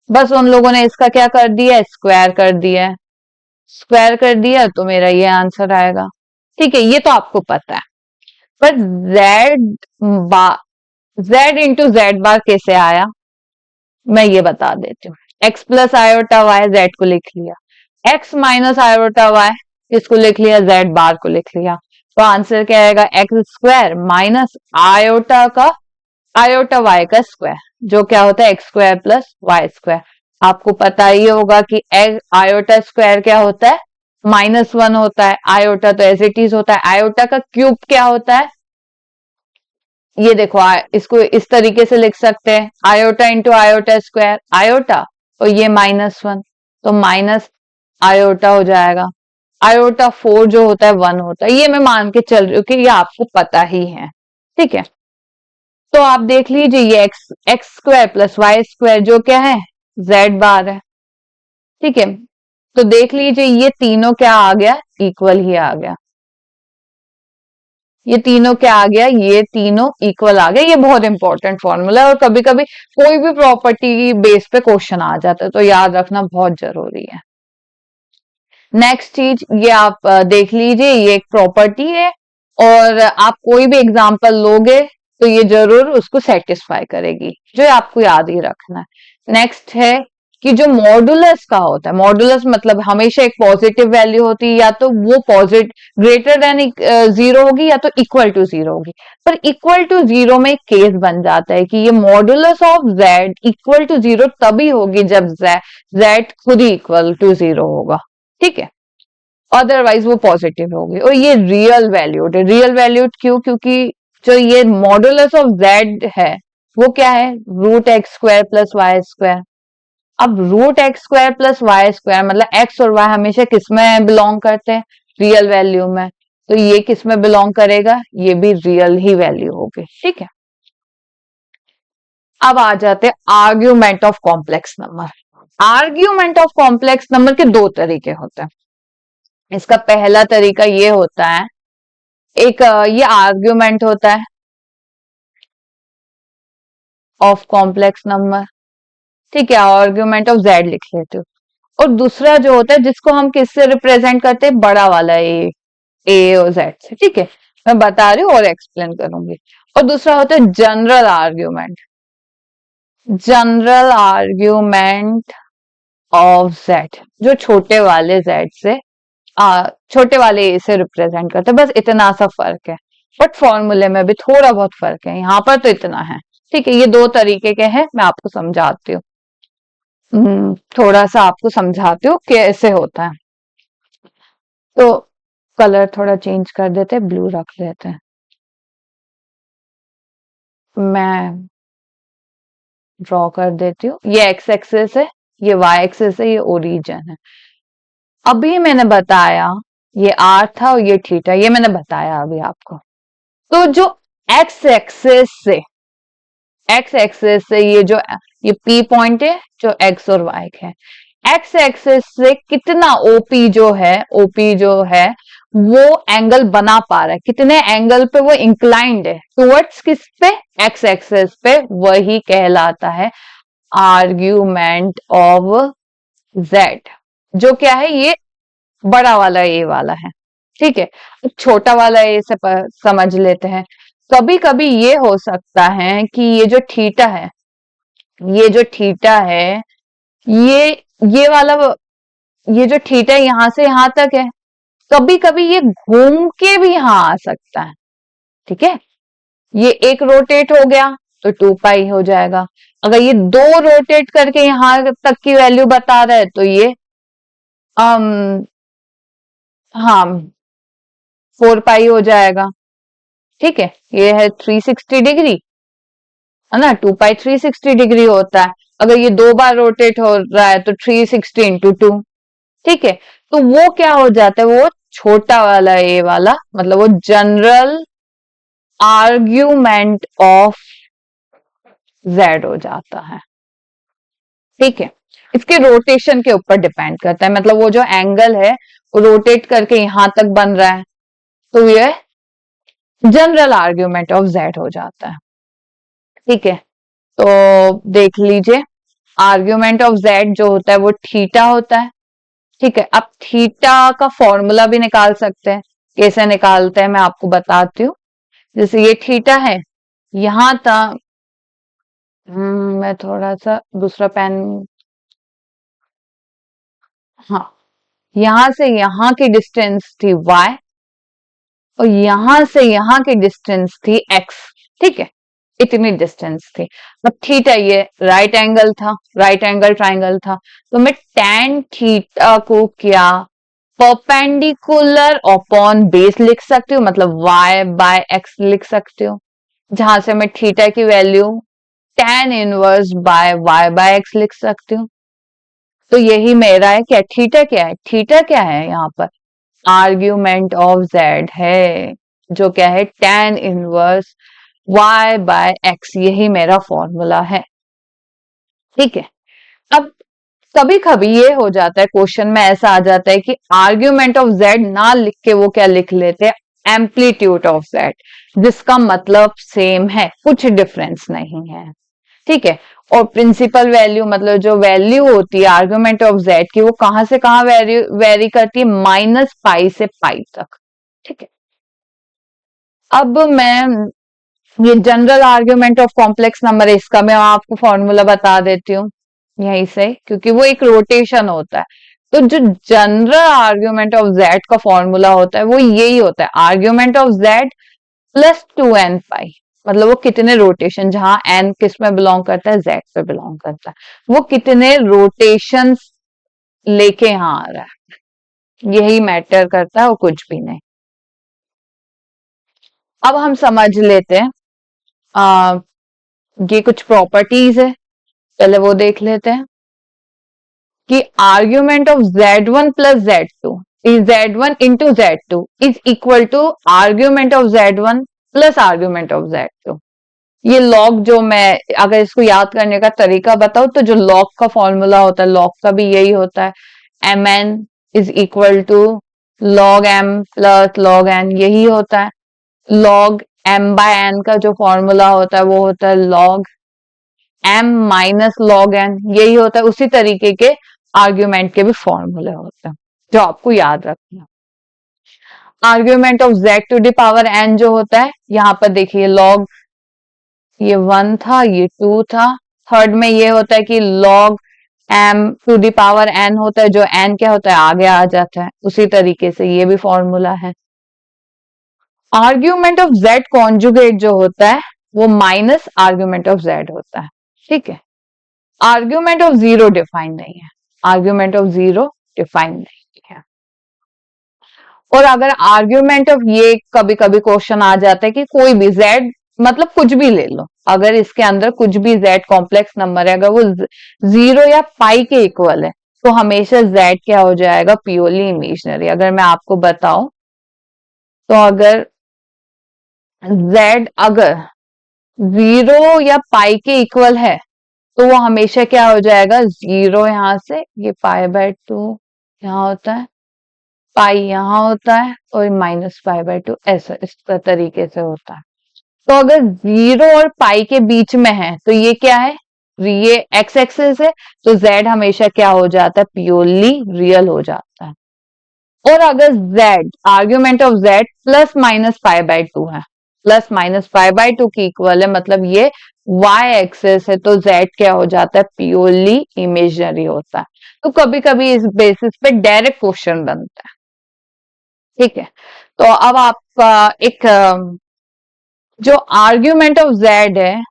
बस उन लोगों ने इसका क्या कर दिया, स्क्वायर कर दिया। स्क्वायर कर दिया तो मेरा ये आंसर आएगा। ठीक है, ये तो आपको पता है। पर z/z कैसे आया, मैं ये बता देती हूँ। x + i/y z को लिख लिया, x - i/y इसको लिख लिया, z को लिख लिया, तो आंसर क्या आएगा, x² - i/y का स्क्वायर, जो क्या होता है x² + y²। आपको पता ही होगा कि i/² क्या होता है, -1 होता है। आयोटा तो एज इट इज होता है। आयोटा का क्यूब क्या होता है, ये देखो, इसको इस तरीके से लिख सकते हैं, आयोटा इंटू i/² आयोटा, और ये -1 तो माइनस आयोटा हो जाएगा। i/4 जो होता है 1 होता है, ये मैं मान के चल रही हूँ कि ये आपको पता ही है। ठीक है, तो आप देख लीजिए, ये x² + y² जो क्या है, z बार है। ठीक है, तो देख लीजिए ये तीनों क्या आ गया, इक्वल ही आ गया। ये तीनों क्या आ गया, ये तीनों इक्वल आ गया। ये बहुत इंपॉर्टेंट फॉर्मूला है और कभी कभी कोई भी प्रॉपर्टी बेस पे क्वेश्चन आ जाता है, तो याद रखना बहुत जरूरी है। नेक्स्ट चीज ये आप देख लीजिए, ये एक प्रॉपर्टी है और आप कोई भी एग्जांपल लोगे तो ये जरूर उसको सेटिस्फाई करेगी, जो आपको याद ही रखना है। नेक्स्ट है कि जो मॉडुलस का होता है, मॉडुलस मतलब हमेशा एक पॉजिटिव वैल्यू होती है, या तो वो पॉजिटिव ग्रेटर देन 0 होगी या तो इक्वल टू 0 होगी। पर इक्वल टू 0 में एक केस बन जाता है कि ये modulus of z equal to 0 तभी होगी जब z खुद ही इक्वल टू 0 होगा। ठीक है, अदरवाइज वो पॉजिटिव होगी। और ये रियल वैल्यूड है। रियल वैल्यूड क्यों, क्योंकि जो ये मॉडुलस ऑफ z है वो क्या है, √x² + y²। अब √x² + y² मतलब x और y हमेशा किस में बिलोंग करते हैं, रियल वैल्यू में, तो ये किस में बिलोंग करेगा, ये भी रियल ही वैल्यू होगी। ठीक है, अब आ जाते हैं argument of complex number. Argument of complex number के दो तरीके होते हैं। इसका पहला तरीका ये होता है, एक ये आर्ग्यूमेंट होता है ऑफ कॉम्प्लेक्स नंबर। ठीक है, आर्ग्यूमेंट ऑफ z लिख लेते हो। और दूसरा जो होता है जिसको हम किससे रिप्रेजेंट करते हैं, बड़ा वाला ए और z से। ठीक है, मैं बता रही हूँ और एक्सप्लेन करूंगी। और दूसरा होता है general argument, general argument of z, जो छोटे वाले z से छोटे वाले ए से रिप्रेजेंट करते हैं। बस इतना सा फर्क है, बट फॉर्मूले में भी थोड़ा बहुत फर्क है, यहाँ पर तो इतना है। ठीक है, ये दो तरीके के हैं, मैं आपको समझाती हूँ। थोड़ा सा आपको समझाती हूँ कैसे होता है। तो कलर थोड़ा चेंज कर देते हैं, ब्लू रख लेते हैं। मैं ड्रॉ कर देती हूँ। ये एक्स एक्सिस है, ये वाई एक्सिस है, ये ओरिजिन है। अभी मैंने बताया ये आर था और ये थीटा, ये मैंने बताया अभी आपको। तो जो एक्स एक्सेस से ये पी पॉइंट है जो एक्स और वाई है, एक्स एक्सेस से कितना ओपी जो है वो एंगल बना पा रहा है, कितने एंगल पे वो इंक्लाइंड है टुवर्ड्स किस पे, एक्स एक्सेस पे, वही कहलाता है आर्ग्यूमेंट ऑफ जेड। जो क्या है, ये बड़ा वाला ए वाला है, ठीक है। अब छोटा वाला ए से समझ लेते हैं। कभी कभी ये हो सकता है कि ये जो थीटा है ये ये वाला ये जो थीटा यहां से यहां तक है, कभी कभी ये घूम के भी यहां आ सकता है, ठीक है। ये एक रोटेट हो गया तो 2 पाई हो जाएगा। अगर ये 2 रोटेट करके यहां तक की वैल्यू बता रहा है तो ये हाँ 4 पाई हो जाएगा, ठीक है। ये है 360 डिग्री, है ना। 2 पाई 360 डिग्री होता है। अगर ये 2 बार रोटेट हो रहा है तो 360 × 2, ठीक है। तो वो क्या हो जाता है, वो छोटा वाला ए वाला, मतलब वो जनरल आर्ग्यूमेंट ऑफ जेड हो जाता है, ठीक है। इसके रोटेशन के ऊपर डिपेंड करता है, मतलब वो जो एंगल है वो रोटेट करके यहां तक बन रहा है तो ये जनरल आर्ग्यूमेंट ऑफ जेड हो जाता है, ठीक है। तो देख लीजिए, आर्ग्यूमेंट ऑफ जेड जो होता है वो थीटा होता है, ठीक है। अब थीटा का फॉर्मूला भी निकाल सकते हैं। कैसे निकालते हैं मैं आपको बताती हूँ। जैसे ये थीटा है, यहां था, मैं थोड़ा सा दूसरा पेन, हाँ, यहां से यहां की डिस्टेंस थी y और यहां से यहां की डिस्टेंस थी x, ठीक है। इतनी डिस्टेंस थी। अब थीटा ये राइट एंगल था, राइट एंगल ट्राइंगल था, तो मैं tan थीटा को क्या परपेंडिकुलर अपॉन बेस लिख सकती हूँ, मतलब y/x लिख सकती हूँ, जहां से मैं थीटा की value tan inverse by y/x लिख सकती हूँ। तो यही मेरा है, क्या है, थीटा क्या है यहाँ पर, आर्ग्यूमेंट ऑफ जेड है, जो क्या है tan इनवर्स y/x, यही मेरा फॉर्मूला है, ठीक है। अब कभी कभी ये हो जाता है, क्वेश्चन में ऐसा आ जाता है कि आर्ग्यूमेंट ऑफ जेड ना लिख के वो क्या लिख लेते हैं, एम्पलीट्यूड ऑफ जेड, जिसका मतलब सेम है, कुछ डिफरेंस नहीं है, ठीक है। और प्रिंसिपल वैल्यू, मतलब जो वैल्यू होती है आर्ग्यूमेंट ऑफ जेड की, वो कहां से कहां वेरी करती है, -पाई से पाई तक, ठीक है। अब मैं ये general argument of complex number है, इसका मैं आपको फॉर्मूला बता देती हूँ यहीं से, क्योंकि वो एक रोटेशन होता है। तो जो जनरल आर्ग्यूमेंट ऑफ जेड का फॉर्मूला होता है वो यही होता है, argument of Z plus 2n पाई, मतलब वो कितने रोटेशन, जहां n किस में बिलोंग करता है, जेड पे बिलोंग करता है, वो कितने रोटेशन लेके यहां आ रहा है, यही मैटर करता है और कुछ भी नहीं। अब हम समझ लेते हैं ये कुछ प्रॉपर्टीज है, पहले वो देख लेते हैं कि argument of z1 plus z2 is z1 into z2 is equal to argument of z1 plus argument of z2। ये लॉग, जो मैं अगर इसको याद करने का तरीका बताऊं तो जो लॉग का फॉर्मूला होता है, लॉग का भी यही होता है, mn is equal to log m plus log n, यही होता है। लॉग m/n का जो फॉर्मूला होता है वो होता है log m minus log n, यही होता है। उसी तरीके के आर्ग्यूमेंट के भी फॉर्मूले होते हैं जो आपको याद रखना। Argument of z to the power n जो होता है, यहाँ पर देखिए लॉग, ये 1 था, ये 2 था, थर्ड में ये होता है कि log m to the power n होता है, जो n क्या होता है आगे आ जाता है, उसी तरीके से ये भी फॉर्मूला है। आर्ग्यूमेंट ऑफ z कॉन्जुगेट जो होता है वो माइनस आर्ग्यूमेंट ऑफ z होता है, ठीक है। आर्ग्यूमेंट ऑफ जीरो डिफाइन नहीं है, आर्ग्यूमेंट ऑफ जीरो डिफाइन नहीं है। और अगर आर्ग्यूमेंट ऑफ, ये कभी कभी क्वेश्चन आ जाता है कि कोई भी z मतलब कुछ भी ले लो, अगर इसके अंदर कुछ भी z कॉम्प्लेक्स नंबर है, अगर वो 0 या पाई के इक्वल है, तो हमेशा z क्या हो जाएगा, प्योरली इमेजिनरी। अगर मैं आपको बताऊं तो अगर z अगर 0 या पाई के इक्वल है तो वो हमेशा क्या हो जाएगा, 0 यहां से, ये π/2 यहाँ होता है, पाई यहाँ होता है और -π/2 ऐसा इस तरीके से होता है। तो अगर 0 और पाई के बीच में है तो ये क्या है, ये x एक्सिस है, तो z हमेशा क्या हो जाता है, प्योरली रियल हो जाता है। और अगर z आर्ग्यूमेंट ऑफ z ±π/2 है, ±π/2 की इक्वल है, मतलब ये y एक्सिस है, तो z क्या हो जाता है, प्योरली इमेजिनरी होता है। तो कभी कभी इस बेसिस पे डायरेक्ट क्वेश्चन बनता है, ठीक है। तो अब आपका एक जो आर्ग्यूमेंट ऑफ z है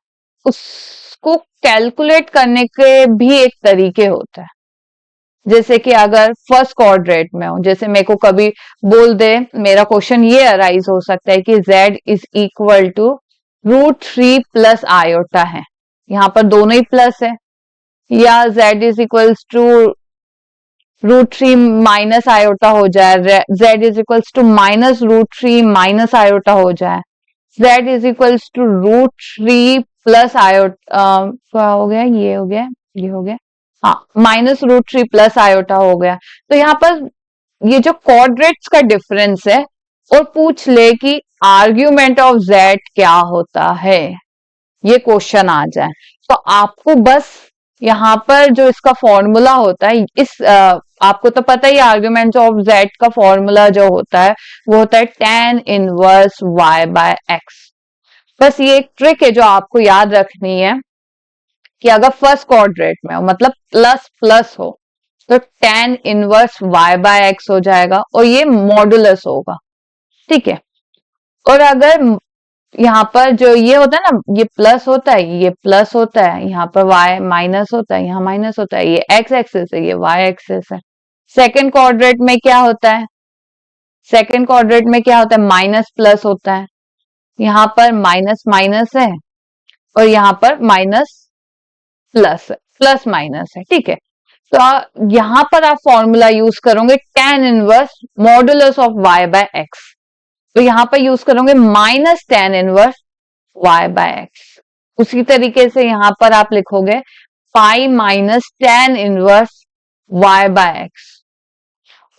उसको कैलकुलेट करने के भी एक तरीके होते हैं। जैसे कि अगर फर्स्ट क्वाड्रेंट में हो, जैसे मेरे को कभी बोल दे, मेरा क्वेश्चन ये अराइज हो सकता है कि z is equal to √3 plus iota है, यहाँ पर दोनों ही प्लस है, या z is equal to √3 minus iota हो जाए, z is equal to -√3 minus iota हो जाए, z is equal to √3 plus iota, क्या हो गया, ये हो गया, ये हो गया, हाँ, -√3 प्लस आयोटा हो गया। तो यहाँ पर ये जो क्वाड्रेट्स का डिफरेंस है, और पूछ ले कि आर्ग्यूमेंट ऑफ z क्या होता है, ये क्वेश्चन आ जाए, तो आपको बस यहाँ पर जो इसका फॉर्मूला होता है, आपको तो पता ही, आर्ग्यूमेंट ऑफ z का फॉर्मूला जो होता है वो होता है tan इनवर्स y/x। बस ये एक ट्रिक है जो आपको याद रखनी है कि अगर फर्स्ट क्वाड्रेंट में हो, मतलब प्लस प्लस हो, तो tan इनवर्स y/x हो जाएगा और ये मॉडुलस होगा, ठीक है। और अगर यहाँ पर जो ये होता है ना, ये प्लस होता है, ये प्लस होता है, यहाँ पर y माइनस होता है, यहाँ माइनस होता है, ये x एक्सिस है, ये y एक्सिस है। सेकेंड क्वाड्रेंट में क्या होता है, सेकेंड क्वाड्रेंट में क्या होता है, माइनस प्लस होता है, यहाँ पर माइनस माइनस है और यहाँ पर माइनस प्लस है, प्लस माइनस है, ठीक है। तो यहाँ पर आप फॉर्मूला यूज करोगे tan inverse modulus of y/x, तो यहाँ पर यूज करोगे माइनस tan इनवर्स y/x। उसी तरीके से यहाँ पर आप लिखोगे पाई माइनस tan इनवर्स y/x,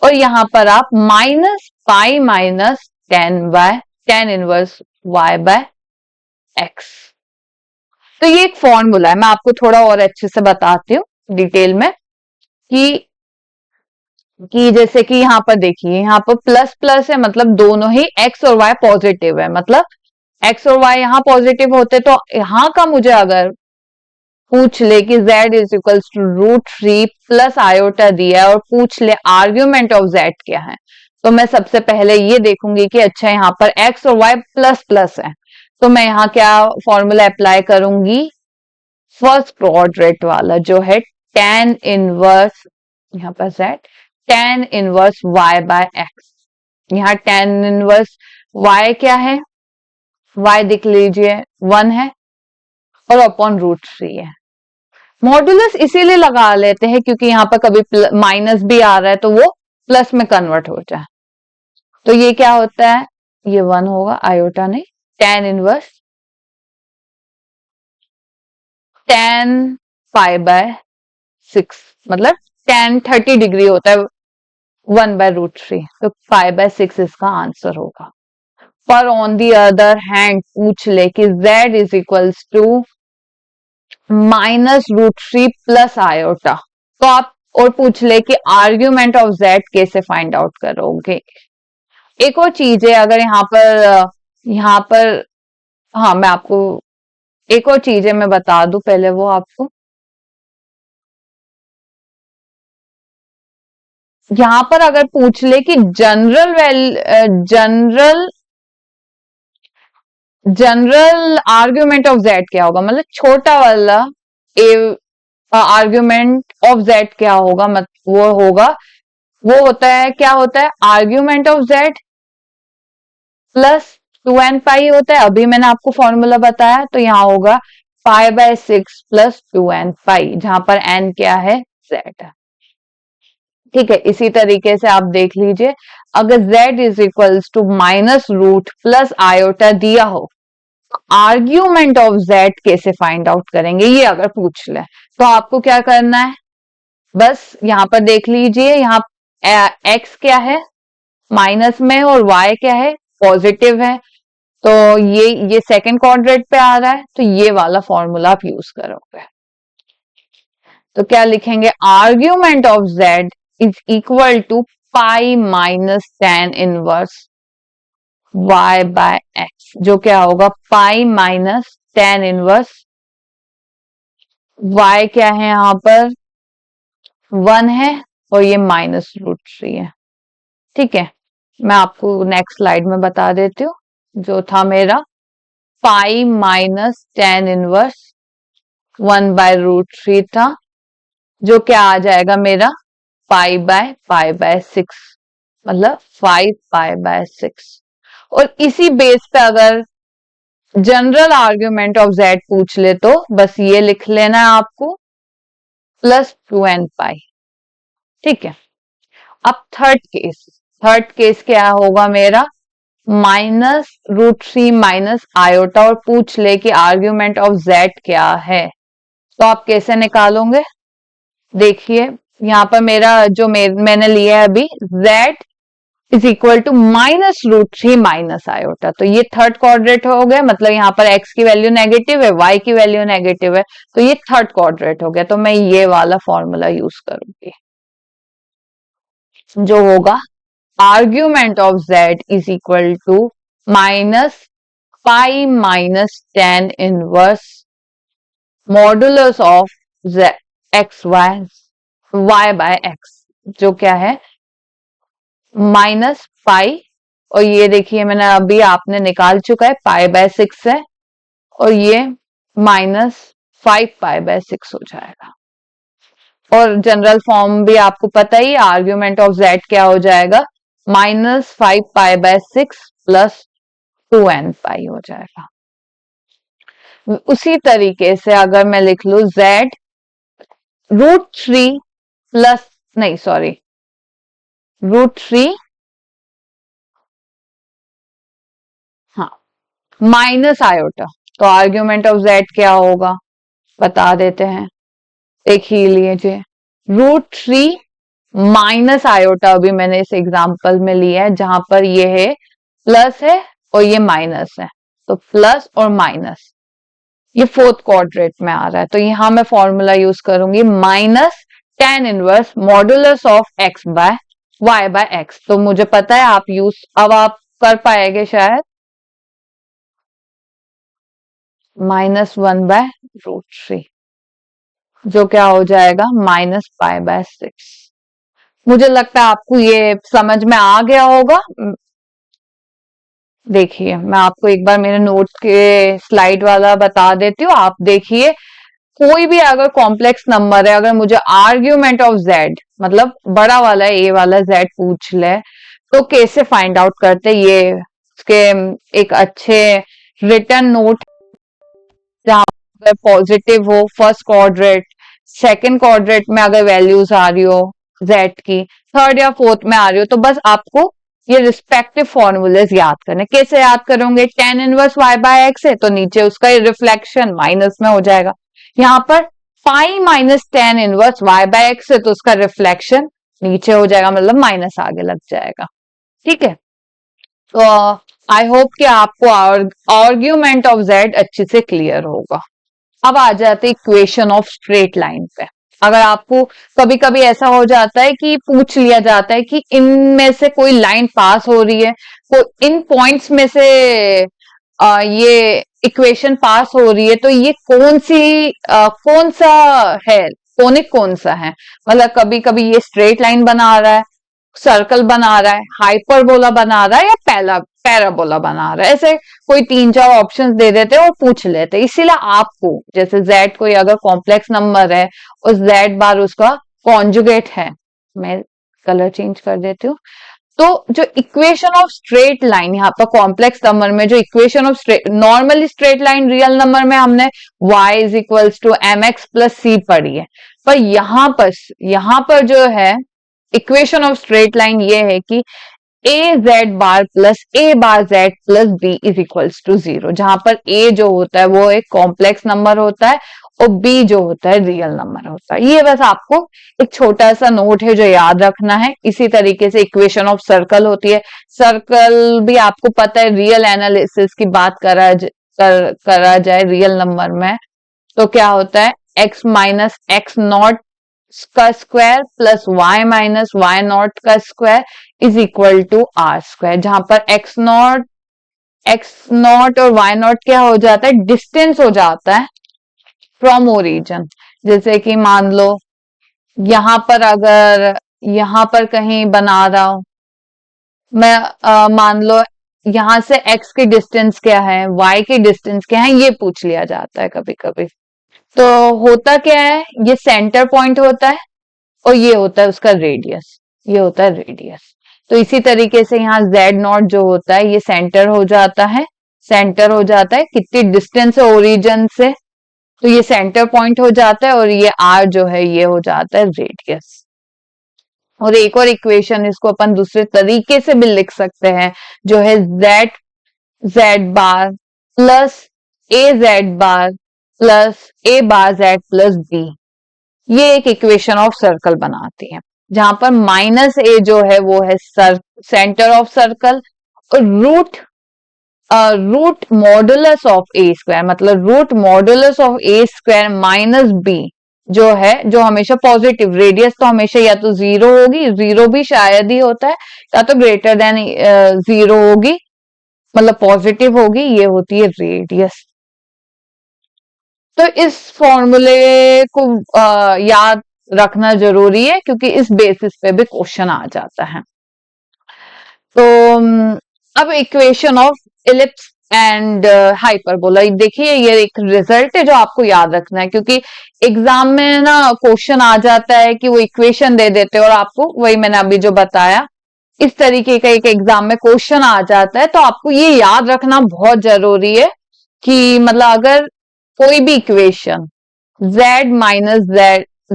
और यहाँ पर आप minus pi minus tan inverse y/x। तो ये एक फॉर्मूला है, मैं आपको थोड़ा और अच्छे से बताती हूँ डिटेल में कि जैसे कि यहाँ पर देखिए, यहाँ पर प्लस प्लस है, मतलब दोनों ही x और y पॉजिटिव है, मतलब x और y यहाँ पॉजिटिव होते, तो यहाँ का मुझे अगर पूछ ले कि z is equals to √3 plus iota दिया है और पूछ ले आर्ग्यूमेंट ऑफ z क्या है, तो मैं सबसे पहले ये देखूंगी कि अच्छा यहाँ पर x और y प्लस प्लस है, तो मैं यहाँ क्या फॉर्मूला अप्लाई करूंगी, फर्स्ट क्वाड्रेंट वाला जो है tan इनवर्स, यहाँ पर z tan इनवर्स y/x। यहाँ tan इनवर्स y क्या है, y देख लीजिए 1 है और अपॉन √3 है। मॉडुलस इसीलिए लगा लेते हैं क्योंकि यहाँ पर कभी माइनस भी आ रहा है तो वो प्लस में कन्वर्ट हो जाए, तो ये क्या होता है, ये 1 होगा, आयोटा नहीं, tan इनवर्स tan π/6, मतलब tan 30 डिग्री होता है 1/√3, तो π/6 इसका आंसर होगा। पर ऑन दी अदर हैंड पूछ ले कि z is equals to -√3 plus iota, तो आप और पूछ ले कि आर्ग्यूमेंट ऑफ z कैसे फाइंड आउट करोगे। एक और चीज है, अगर यहाँ पर हाँ, मैं आपको एक और चीज है, मैं बता दूं पहले वो आपको, यहाँ पर अगर पूछ ले कि जनरल आर्ग्यूमेंट ऑफ z क्या होगा, मतलब छोटा वाला आर्ग्यूमेंट ऑफ z क्या होगा, मतलब वो होता है, क्या होता है, argument of z plus 2n पाई होता है, अभी मैंने आपको फॉर्मूला बताया, तो यहाँ होगा पाई/6 प्लस 2n पाई, जहां पर n क्या है, z है। ठीक है, इसी तरीके से आप देख लीजिए, अगर z is equals to minus root plus iota दिया हो, आर्ग्यूमेंट ऑफ z कैसे फाइंड आउट करेंगे, ये अगर पूछ ले तो आपको क्या करना है, बस यहां पर देख लीजिए, यहाँ x क्या है माइनस में और y क्या है पॉजिटिव है, तो ये सेकंड क्वाड्रेंट पे आ रहा है, तो ये वाला फॉर्मूला आप यूज करोगे। तो क्या लिखेंगे, argument of z is equal to pi minus tan inverse y by x, जो क्या होगा pi minus tan inverse y क्या है यहां पर 1 है और ये -√3 है। ठीक है, मैं आपको नेक्स्ट स्लाइड में बता देती हूँ, जो था मेरा पाई माइनस tan इनवर्स 1/√3 था, जो क्या आ जाएगा मेरा पाई/6, मतलब 5 पाई/6। और इसी बेस पे अगर जनरल आर्ग्यूमेंट ऑफ z पूछ ले तो बस ये लिख लेना है आपको प्लस 2n पाई। ठीक है, अब थर्ड केस क्या होगा मेरा, -√3 माइनस आयोटा, और पूछ ले कि आर्ग्यूमेंट ऑफ z क्या है, तो आप कैसे निकालोगे, देखिए यहाँ पर मेरा जो मैंने लिया है अभी z is equal to -√3 minus iota, तो ये थर्ड क्वाड्रेंट हो गया, मतलब यहाँ पर x की वैल्यू नेगेटिव है, y की वैल्यू नेगेटिव है, तो ये थर्ड क्वाड्रेंट हो गया, तो मैं ये वाला फॉर्मूला यूज करूंगी, जो होगा argument of z is equal to minus pi minus tan inverse modulus of x y by x, जो क्या है -पाई, और ये देखिए मैंने अभी आपने निकाल चुका है पाई/6 है, और ये -5 पाई/6 हो जाएगा। और जनरल फॉर्म भी आपको पता ही, आर्ग्यूमेंट ऑफ z क्या हो जाएगा, -5 पाई/6 प्लस 2n पाई हो जाएगा। उसी तरीके से अगर मैं लिख लू z√3 प्लस, नहीं सॉरी, √3 हाँ माइनस आयोटा, तो आर्ग्यूमेंट ऑफ z क्या होगा बता देते हैं, देख ही लीजिए, √3 माइनस आयोटा, अभी मैंने इस एग्जांपल में लिया है जहां पर ये है प्लस है और ये माइनस है, तो प्लस और माइनस, ये फोर्थ क्वाड्रेंट में आ रहा है, तो यहां मैं फॉर्मूला यूज करूंगी minus tan inverse modulus of x by y by x, तो मुझे पता है आप यूज अब आप कर पाएंगे शायद, -1/√3, जो क्या हो जाएगा -पाई/6। मुझे लगता है आपको ये समझ में आ गया होगा। देखिए मैं आपको एक बार मेरे नोट्स के स्लाइड वाला बता देती हूँ, आप देखिए, कोई भी अगर कॉम्प्लेक्स नंबर है, अगर मुझे आर्ग्यूमेंट ऑफ z मतलब बड़ा वाला ए वाला z पूछ ले, तो कैसे फाइंड आउट करते, ये उसके एक अच्छे रिटर्न नोट, जहां पर पॉजिटिव हो फर्स्ट क्वाड्रेंट, सेकंड क्वाड्रेंट में अगर वैल्यूज आ रही हो z की, थर्ड या फोर्थ में आ रही हो, तो बस आपको ये रिस्पेक्टिव फॉर्मूलेज याद करने। कैसे याद करोगे, tan inverse y by x है, तो नीचे उसका रिफ्लेक्शन माइनस में हो जाएगा, यहाँ पर pi minus tan inverse y by x है, तो उसका रिफ्लेक्शन नीचे हो जाएगा, मतलब माइनस आगे लग जाएगा। ठीक है, तो आई होप कि आपको आर्ग्यूमेंट ऑफ z अच्छे से क्लियर होगा। अब आ जाते इक्वेशन ऑफ स्ट्रेट लाइन पे। अगर आपको कभी कभी ऐसा हो जाता है कि पूछ लिया जाता है कि इनमें से कोई लाइन पास हो रही है, तो इन पॉइंट्स में से ये इक्वेशन पास हो रही है, तो ये कौन सा है, कोनिक कौन सा है, मतलब कभी कभी ये स्ट्रेट लाइन बना रहा है, सर्कल बना रहा है, हाइपरबोला बना रहा है, या पैराबोला बना रहा है, ऐसे कोई 3-4 ऑप्शंस दे देते हैं और पूछ लेते हैं। इसीलिए आपको जैसे z कोई अगर कॉम्प्लेक्स नंबर है और z बार उसका कॉन्जुगेट है, मैं कलर चेंज कर देती हूँ, तो जो इक्वेशन ऑफ स्ट्रेट लाइन, यहाँ पर कॉम्प्लेक्स नंबर में जो equation of straight, normally straight line real number में हमने y is equals to M X plus C पढ़ी है, पर यहाँ पर जो है इक्वेशन ऑफ स्ट्रेट लाइन ये है कि A Z bar plus A bar Z plus B is equals to 0, जहां पर ए जो होता है वो एक कॉम्प्लेक्स नंबर होता है और बी जो होता है रियल नंबर होता है। ये बस आपको एक छोटा सा नोट है जो याद रखना है। इसी तरीके से इक्वेशन ऑफ सर्कल होती है। सर्कल भी आपको पता है, रियल एनालिसिस की बात करा जाए रियल नंबर में तो क्या होता है, x माइनस एक्स नॉट का square plus y minus Y naught का square is equal to R square, जहां पर एक्स नॉट और y नॉट क्या हो जाता है, डिस्टेंस हो जाता है फ्रॉम ओरिजिन। जैसे कि मान लो यहां पर, अगर यहां पर कहीं बना रहा हूं मैं, मान लो यहां से x की डिस्टेंस क्या है, y की डिस्टेंस क्या है, ये पूछ लिया जाता है कभी कभी। तो होता क्या है, ये सेंटर पॉइंट होता है और ये होता है उसका रेडियस, ये होता है रेडियस। तो इसी तरीके से यहाँ z नॉट जो होता है ये सेंटर हो जाता है, कितनी डिस्टेंस है ओरिजिन से, तो ये सेंटर पॉइंट हो जाता है, और ये r जो है ये हो जाता है रेडियस। और एक और इक्वेशन इसको अपन दूसरे तरीके से भी लिख सकते हैं, जो है z bar plus A Z bar plus A bar Z plus B, ये एक इक्वेशन ऑफ सर्कल बनाती है, जहां पर माइनस ए जो है वो है सेंटर ऑफ सर्कल, और root modulus of a square, मतलब root modulus of a square minus b जो है, जो हमेशा पॉजिटिव, रेडियस तो हमेशा या तो 0 होगी, 0 भी शायद ही होता है, या तो ग्रेटर देन 0 होगी, मतलब पॉजिटिव होगी, ये होती है रेडियस। तो इस फॉर्मूले को याद रखना जरूरी है, क्योंकि इस बेसिस पे भी क्वेश्चन आ जाता है। तो अब equation of ellipse and hyperbola, देखिए ये एक रिजल्ट है जो आपको याद रखना है, क्योंकि एग्जाम में ना क्वेश्चन आ जाता है कि वो इक्वेशन दे देते हैं और आपको, वही मैंने अभी जो बताया, इस तरीके का एक एग्जाम में क्वेश्चन आ जाता है। तो आपको ये याद रखना बहुत जरूरी है कि मतलब अगर कोई भी equation z minus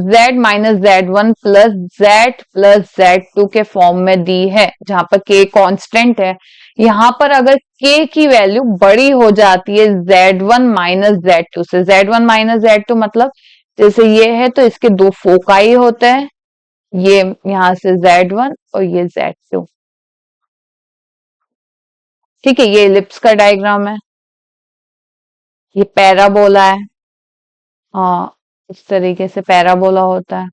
z1 plus z2 के फॉर्म में दी है, जहां पर k कांस्टेंट है, यहां पर अगर k की वैल्यू बड़ी हो जाती है z1 माइनस z2 से, z1 माइनस z2 मतलब जैसे ये है तो इसके दो फोकाई होते हैं, ये यहां से z1 और ये z2, ठीक है। ये इलिप्स का डायग्राम है, ये पैराबोला है, हाँ इस तरीके से पैराबोला होता है।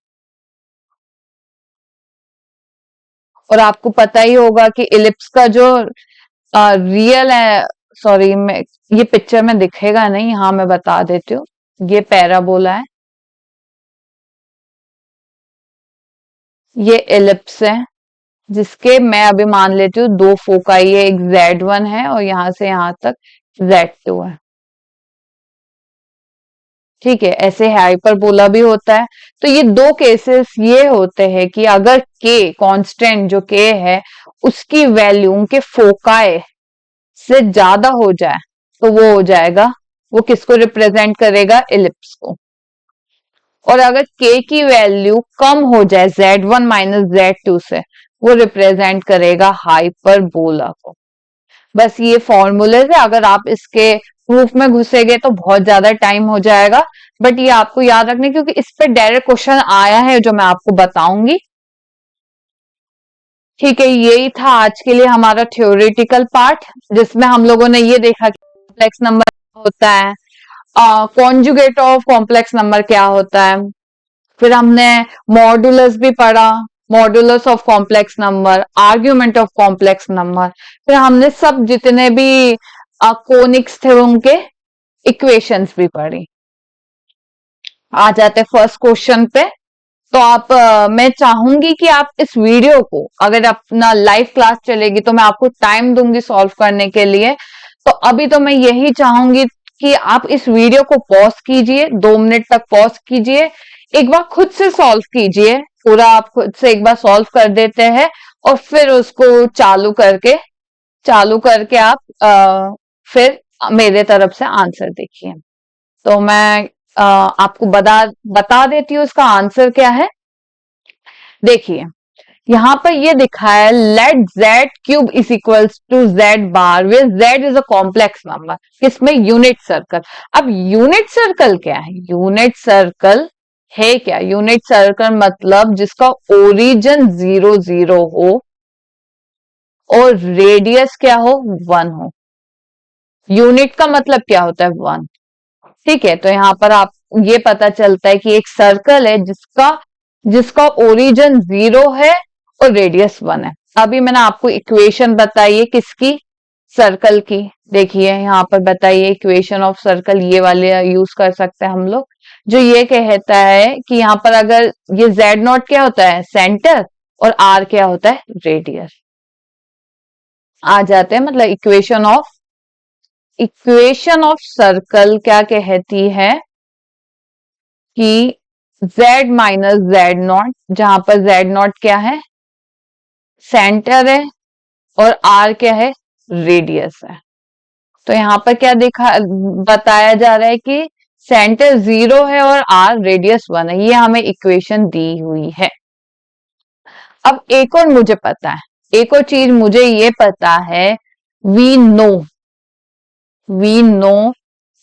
और आपको पता ही होगा कि इलिप्स का जो रियल है, सॉरी मैं ये पिक्चर में दिखेगा नहीं, हाँ मैं बता देती हूँ, ये पैराबोला है, ये इलिप्स है, जिसके मैं अभी मान लेती हूँ दो फोकाई है, एक z1 है और यहां से यहां तक z2 है, ठीक है। ऐसे हाइपरबोला भी होता है। तो ये दो केसेस ये होते हैं कि अगर k कांस्टेंट जो k है उसकी वैल्यू उनके फोकाई से ज्यादा हो जाए तो वो हो जाएगा, वो किसको रिप्रेजेंट करेगा, इलिप्स को। और अगर k की वैल्यू कम हो जाए z1 माइनस z2 से, वो रिप्रेजेंट करेगा हाइपरबोला को। बस ये फॉर्मूले से अगर आप इसके प्रूफ में घुसेंगे तो बहुत ज्यादा टाइम हो जाएगा, बट ये आपको याद रखने, क्योंकि इस पे डायरेक्ट क्वेश्चन आया है जो मैं आपको बताऊंगी, ठीक है। यही था आज के लिए हमारा थ्योरेटिकल पार्ट, जिसमें हम लोगों ने ये देखा कि कॉम्प्लेक्स नंबर होता है, कॉन्जुगेट ऑफ कॉम्प्लेक्स नंबर क्या होता है, फिर हमने मॉडुलस भी पढ़ा, modulus of complex number, argument of complex number, फिर हमने सब जितने भी कोनिक्स थे उनके इक्वेशंस भी पढ़ी। आ जाते फर्स्ट क्वेश्चन पे। तो आप मैं चाहूंगी कि आप इस वीडियो को, अगर अपना लाइव क्लास चलेगी तो मैं आपको टाइम दूंगी सॉल्व करने के लिए, तो अभी तो मैं यही चाहूंगी कि आप इस वीडियो को पॉज कीजिए, 2 मिनट तक पॉज कीजिए, एक बार खुद से सॉल्व कीजिए, पूरा आप खुद से एक बार सॉल्व कर देते हैं, और फिर उसको चालू करके आप फिर मेरे तरफ से आंसर देखिए। तो मैं आपको बता देती हूँ इसका आंसर क्या है। देखिए यहाँ पर ये दिखा है let z cube is equals to z bar where z is a complex number, किसमें, यूनिट सर्कल। अब यूनिट सर्कल क्या है, यूनिट सर्कल है क्या, यूनिट सर्कल मतलब जिसका ओरिजिन 0 0 हो और रेडियस क्या हो, 1 हो। यूनिट का मतलब क्या होता है, 1। ठीक है, तो यहाँ पर आप ये पता चलता है कि एक सर्कल है जिसका जिसका ओरिजिन 0 है और रेडियस 1 है। अभी मैंने आपको इक्वेशन बताई है किसकी, सर्कल की। देखिए यहाँ पर बताइए इक्वेशन ऑफ सर्कल, ये वाले यूज कर सकते हैं हम लोग, जो ये कहता है कि यहाँ पर अगर ये z नॉट क्या होता है, सेंटर, और r क्या होता है, रेडियस। आ जाते हैं, मतलब इक्वेशन ऑफ सर्कल क्या कहती है कि z माइनस जेड नॉट, जहां पर z नॉट क्या है, सेंटर है, और r क्या है, रेडियस है। तो यहाँ पर क्या बताया जा रहा है कि सेंटर 0 है और r रेडियस 1 है, ये हमें इक्वेशन दी हुई है। अब एक और मुझे पता है, एक और चीज मुझे ये पता है, वी नो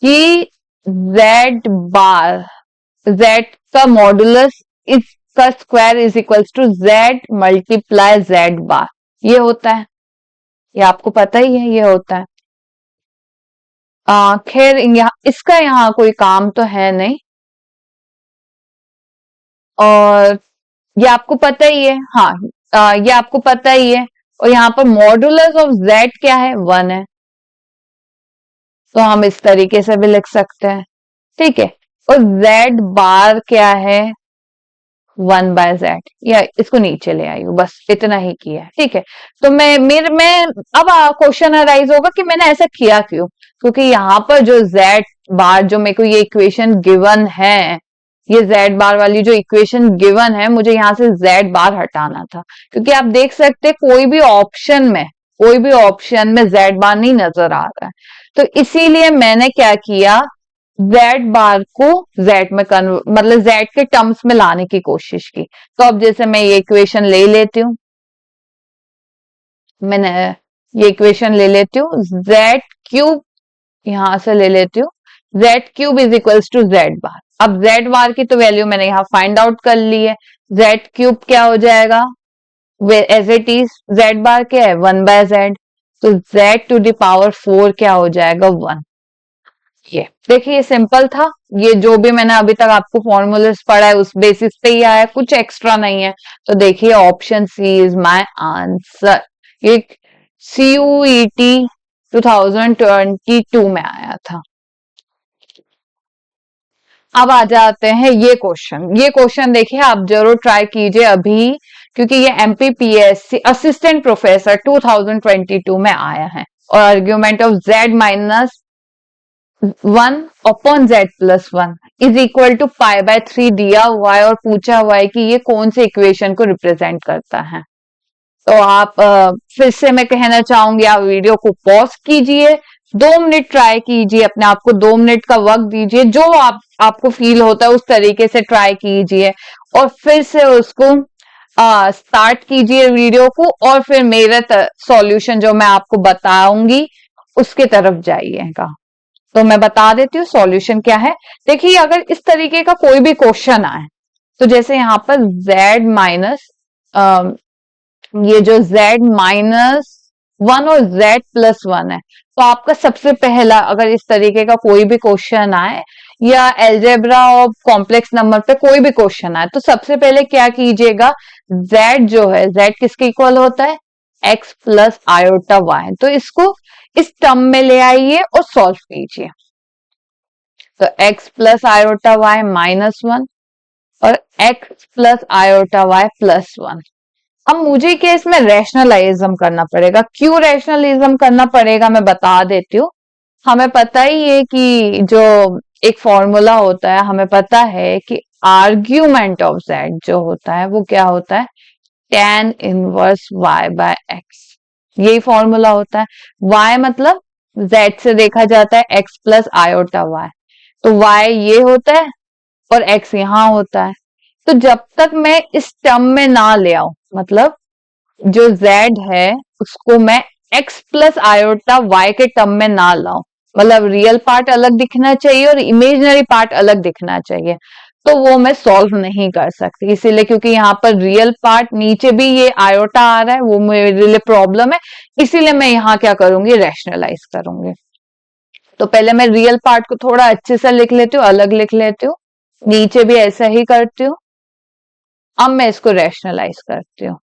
कि z बार, z का मॉडुलस का square is equals to z multiply z bar, ये होता है, ये आपको पता ही है, ये होता है। खैर इसका यहाँ कोई काम तो है नहीं, और ये आपको पता ही है, हाँ, ये आपको पता ही है। और यहाँ पर मॉडुलस ऑफ z क्या है, 1 है, तो हम इस तरीके से भी लिख सकते हैं। ठीक है, और z बार क्या है, 1/z, या इसको नीचे ले आई हूँ, बस इतना ही किया है। ठीक है, तो मैं अब क्वेश्चन अराइज होगा कि मैंने ऐसा किया क्यों, क्योंकि यहाँ पर जो z बार, जो मेरे को ये इक्वेशन गिवन है, ये z बार वाली जो इक्वेशन गिवन है, मुझे यहाँ से z बार हटाना था, क्योंकि आप देख सकते कोई भी ऑप्शन में z बार नहीं नजर आ रहा है। तो इसीलिए मैंने क्या किया, z बार को z में मतलब z के टर्म्स में लाने की कोशिश की। तो अब जैसे मैं ये इक्वेशन ले लेती हूँ, मैंने ये इक्वेशन ले लेती हूँ, z क्यूब यहां से ले लेती हूँ, z cube is equals to z bar. अब z बार की तो वैल्यू मैंने यहाँ फाइंड आउट कर ली है, z क्यूब क्या हो जाएगा, एज इट इज, z बार क्या है, 1/z, तो z टू द पावर 4 क्या हो जाएगा, 1। ये देखिए, ये सिंपल था, ये जो भी मैंने अभी तक आपको फॉर्मूलाज पढ़ा है उस बेसिस पे ही आया, कुछ एक्स्ट्रा नहीं है। तो देखिए option C is my answer, ये CUET 2022 में आया था। अब आ जाते हैं ये क्वेश्चन देखिए, आप जरूर ट्राई कीजिए अभी, क्योंकि ये MPPSC असिस्टेंट प्रोफेसर 2022 में आया है। और argument of z minus 1 upon z plus 1 is equal to π/3 दिया हुआ है, और पूछा हुआ है कि ये कौन से इक्वेशन को रिप्रेजेंट करता है। तो आप फिर से मैं कहना चाहूंगी, आप वीडियो को पॉज कीजिए, 2 मिनट ट्राई कीजिए, अपने आप को 2 मिनट का वक्त दीजिए, जो आपको फील होता है उस तरीके से ट्राई कीजिए, और फिर से उसको स्टार्ट कीजिए वीडियो को, और फिर मेरा सॉल्यूशन जो मैं आपको बताऊंगी उसके तरफ जाइएगा। तो मैं बता देती हूँ सॉल्यूशन क्या है। देखिए अगर इस तरीके का कोई भी क्वेश्चन आए, तो जैसे यहाँ पर z माइनस ये जो z माइनस 1 और z प्लस 1 है, तो आपका सबसे पहला, अगर इस तरीके का कोई भी क्वेश्चन आए, या एल्जेब्रा ऑफ कॉम्प्लेक्स नंबर पे कोई भी क्वेश्चन आए, तो सबसे पहले क्या कीजिएगा, z जो है, z किसके इक्वल होता है, x प्लस आयोटा y, तो इसको इस टर्म में ले आइए और सॉल्व कीजिए। तो x plus iota y minus 1 और x plus iota y plus 1। अब मुझे क्या इसमें रैशनलाइज्म करना पड़ेगा, क्यों रैशनलिज्म करना पड़ेगा मैं बता देती हूँ। हमें पता ही है कि जो एक फॉर्मूला होता है, हमें पता है कि आर्ग्यूमेंट ऑफ z जो होता है वो क्या होता है, tan inverse y by x। यही फॉर्मूला होता है। y मतलब z से देखा जाता है x प्लस आयोटा y, तो y ये होता है और x यहां होता है। तो जब तक मैं इस टर्म में ना ले आऊं, मतलब जो z है उसको मैं x प्लस आयोटा y के टर्म में ना लाऊं, मतलब रियल पार्ट अलग दिखना चाहिए और इमेजिनरी पार्ट अलग दिखना चाहिए, तो वो मैं सॉल्व नहीं कर सकती। इसीलिए क्योंकि यहाँ पर रियल पार्ट नीचे भी ये आयोटा आ रहा है, वो मेरे लिए प्रॉब्लम है, इसीलिए मैं यहाँ क्या करूंगी, रैशनलाइज करूंगी। तो पहले मैं रियल पार्ट को थोड़ा अच्छे से लिख लेती हूँ, अलग लिख लेती हूँ, नीचे भी ऐसा ही करती हूँ। अब मैं इसको रैशनलाइज करती हूँ।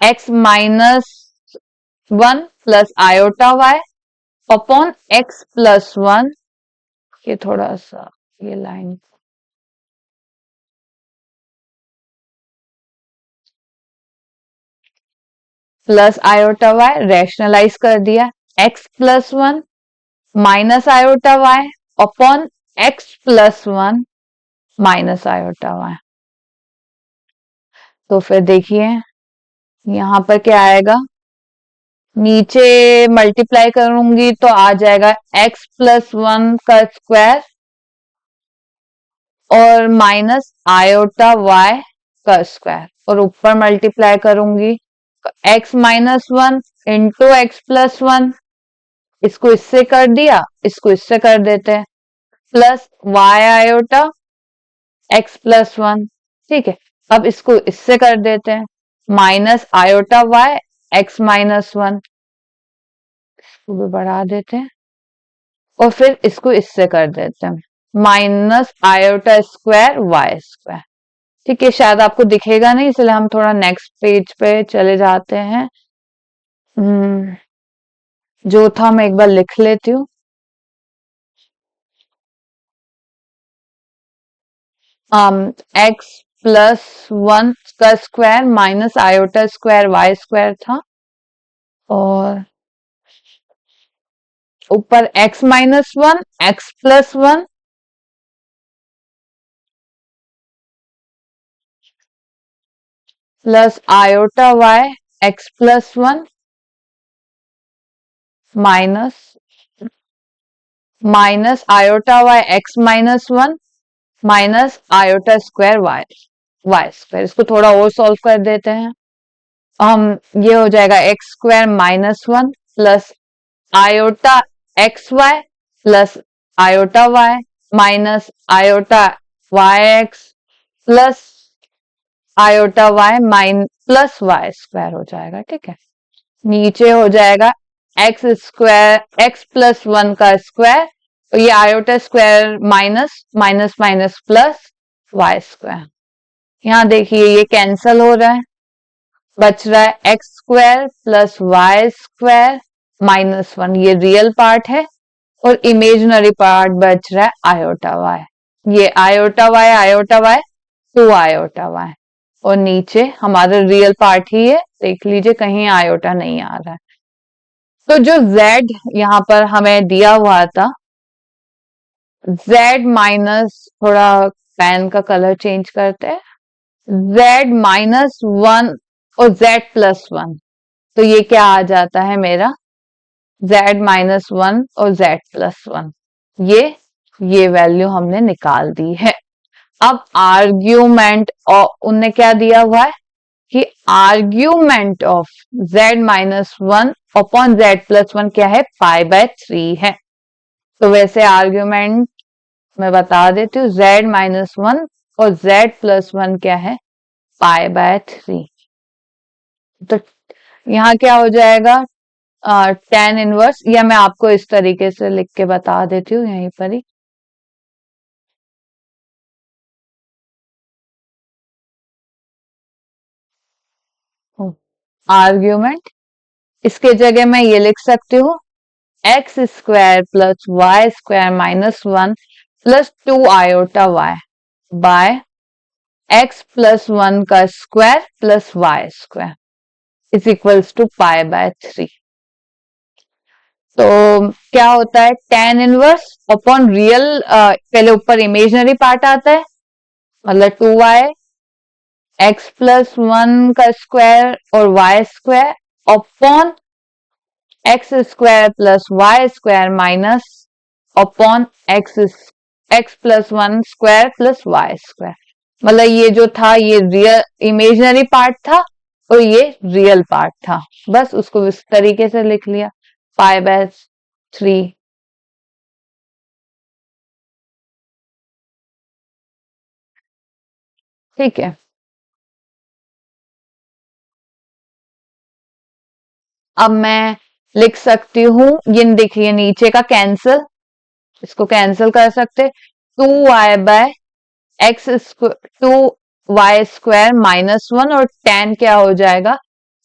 x minus 1 plus iota y upon x plus 1, ये थोड़ा सा ये line plus iota y rationalise कर दिया, x plus 1 minus iota y upon x plus 1 minus iota y। तो फिर देखिए यहां पर क्या आएगा, नीचे मल्टीप्लाई करूंगी तो आ जाएगा x प्लस 1 का स्क्वायर और माइनस आयोटा y का स्क्वायर, और ऊपर मल्टीप्लाई करूंगी x minus 1 into x plus 1, इसको इससे कर दिया, इसको इससे कर देते हैं, plus y iota x plus 1। ठीक है, अब इसको इससे कर देते हैं, minus iota y x minus 1, इसको भी बढ़ा देते हैं और फिर इसको इससे कर देते हैं, minus iota square y square. ठीक है, शायद आपको दिखेगा नहीं, इसलिए हम थोड़ा नेक्स्ट पेज पे चले जाते हैं। जो था मैं एक बार लिख लेती हूँ। x प्लस 1 का square minus iota square y square था, और ऊपर x minus 1 x plus 1 plus iota y x plus 1 minus iota y x minus 1 minus iota square y square. इसको थोड़ा और सॉल्व कर देते हैं। ये हो जाएगा x square minus 1 plus iota x y plus iota y minus iota y x plus iota y plus y square हो जाएगा। ठीक है, नीचे हो जाएगा एक्स स्क्वायर एक्स प्लस 1 का स्क्वायर, तो ये iota square minus minus minus plus y square. यहाँ देखिए ये कैंसल हो रहा है, बच रहा है x square plus y square minus 1, ये रियल पार्ट है, और इमेजिनरी पार्ट बच रहा है आयोटा वाई। ये आयोटा वाई 2 आयोटा वाई, और नीचे हमारा रियल पार्ट ही है, देख लीजिए कहीं आयोटा नहीं आ रहा है। तो जो z यहाँ पर हमें दिया हुआ था, z माइनस, थोड़ा पेन का कलर चेंज करते हैं, z माइनस 1 और z प्लस 1, तो ये क्या आ जाता है मेरा z माइनस 1 और z प्लस 1, ये वैल्यू हमने निकाल दी है। अब आर्ग्यूमेंट, और उनने क्या दिया हुआ है कि argument of z minus 1 upon z plus 1 क्या है, पाई बाय 3 है। तो वैसे आर्ग्यूमेंट मैं बता देती हूँ, z माइनस 1 और z प्लस 1 क्या है, पाई बाय 3। तो यहाँ क्या हो जाएगा, tan इनवर्स, या मैं आपको इस तरीके से लिख के बता देती हूँ यहीं पर ही। आर्ग्यूमेंट, इसके जगह मैं ये लिख सकती हूँ x square plus y square minus 1 plus 2 iota y by x plus 1 का square plus y square is equals to pi by 3। तो क्या होता है, tan इनवर्स अपॉन रियल, पहले ऊपर इमेजिनरी पार्ट आता है, मतलब 2y x+1 का स्क्वायर और y square upon x² + y² minus upon x+1 square plus y square. मतलब ये जो था ये रियल इमेजिनरी पार्ट था और ये रियल पार्ट था, बस उसको इस तरीके से लिख लिया π/3। ठीक है, अब मैं लिख सकती हूं, ये देखिए नीचे का कैंसिल, इसको कैंसिल कर सकते, 2y/x², 2y² - 1 और tan क्या हो जाएगा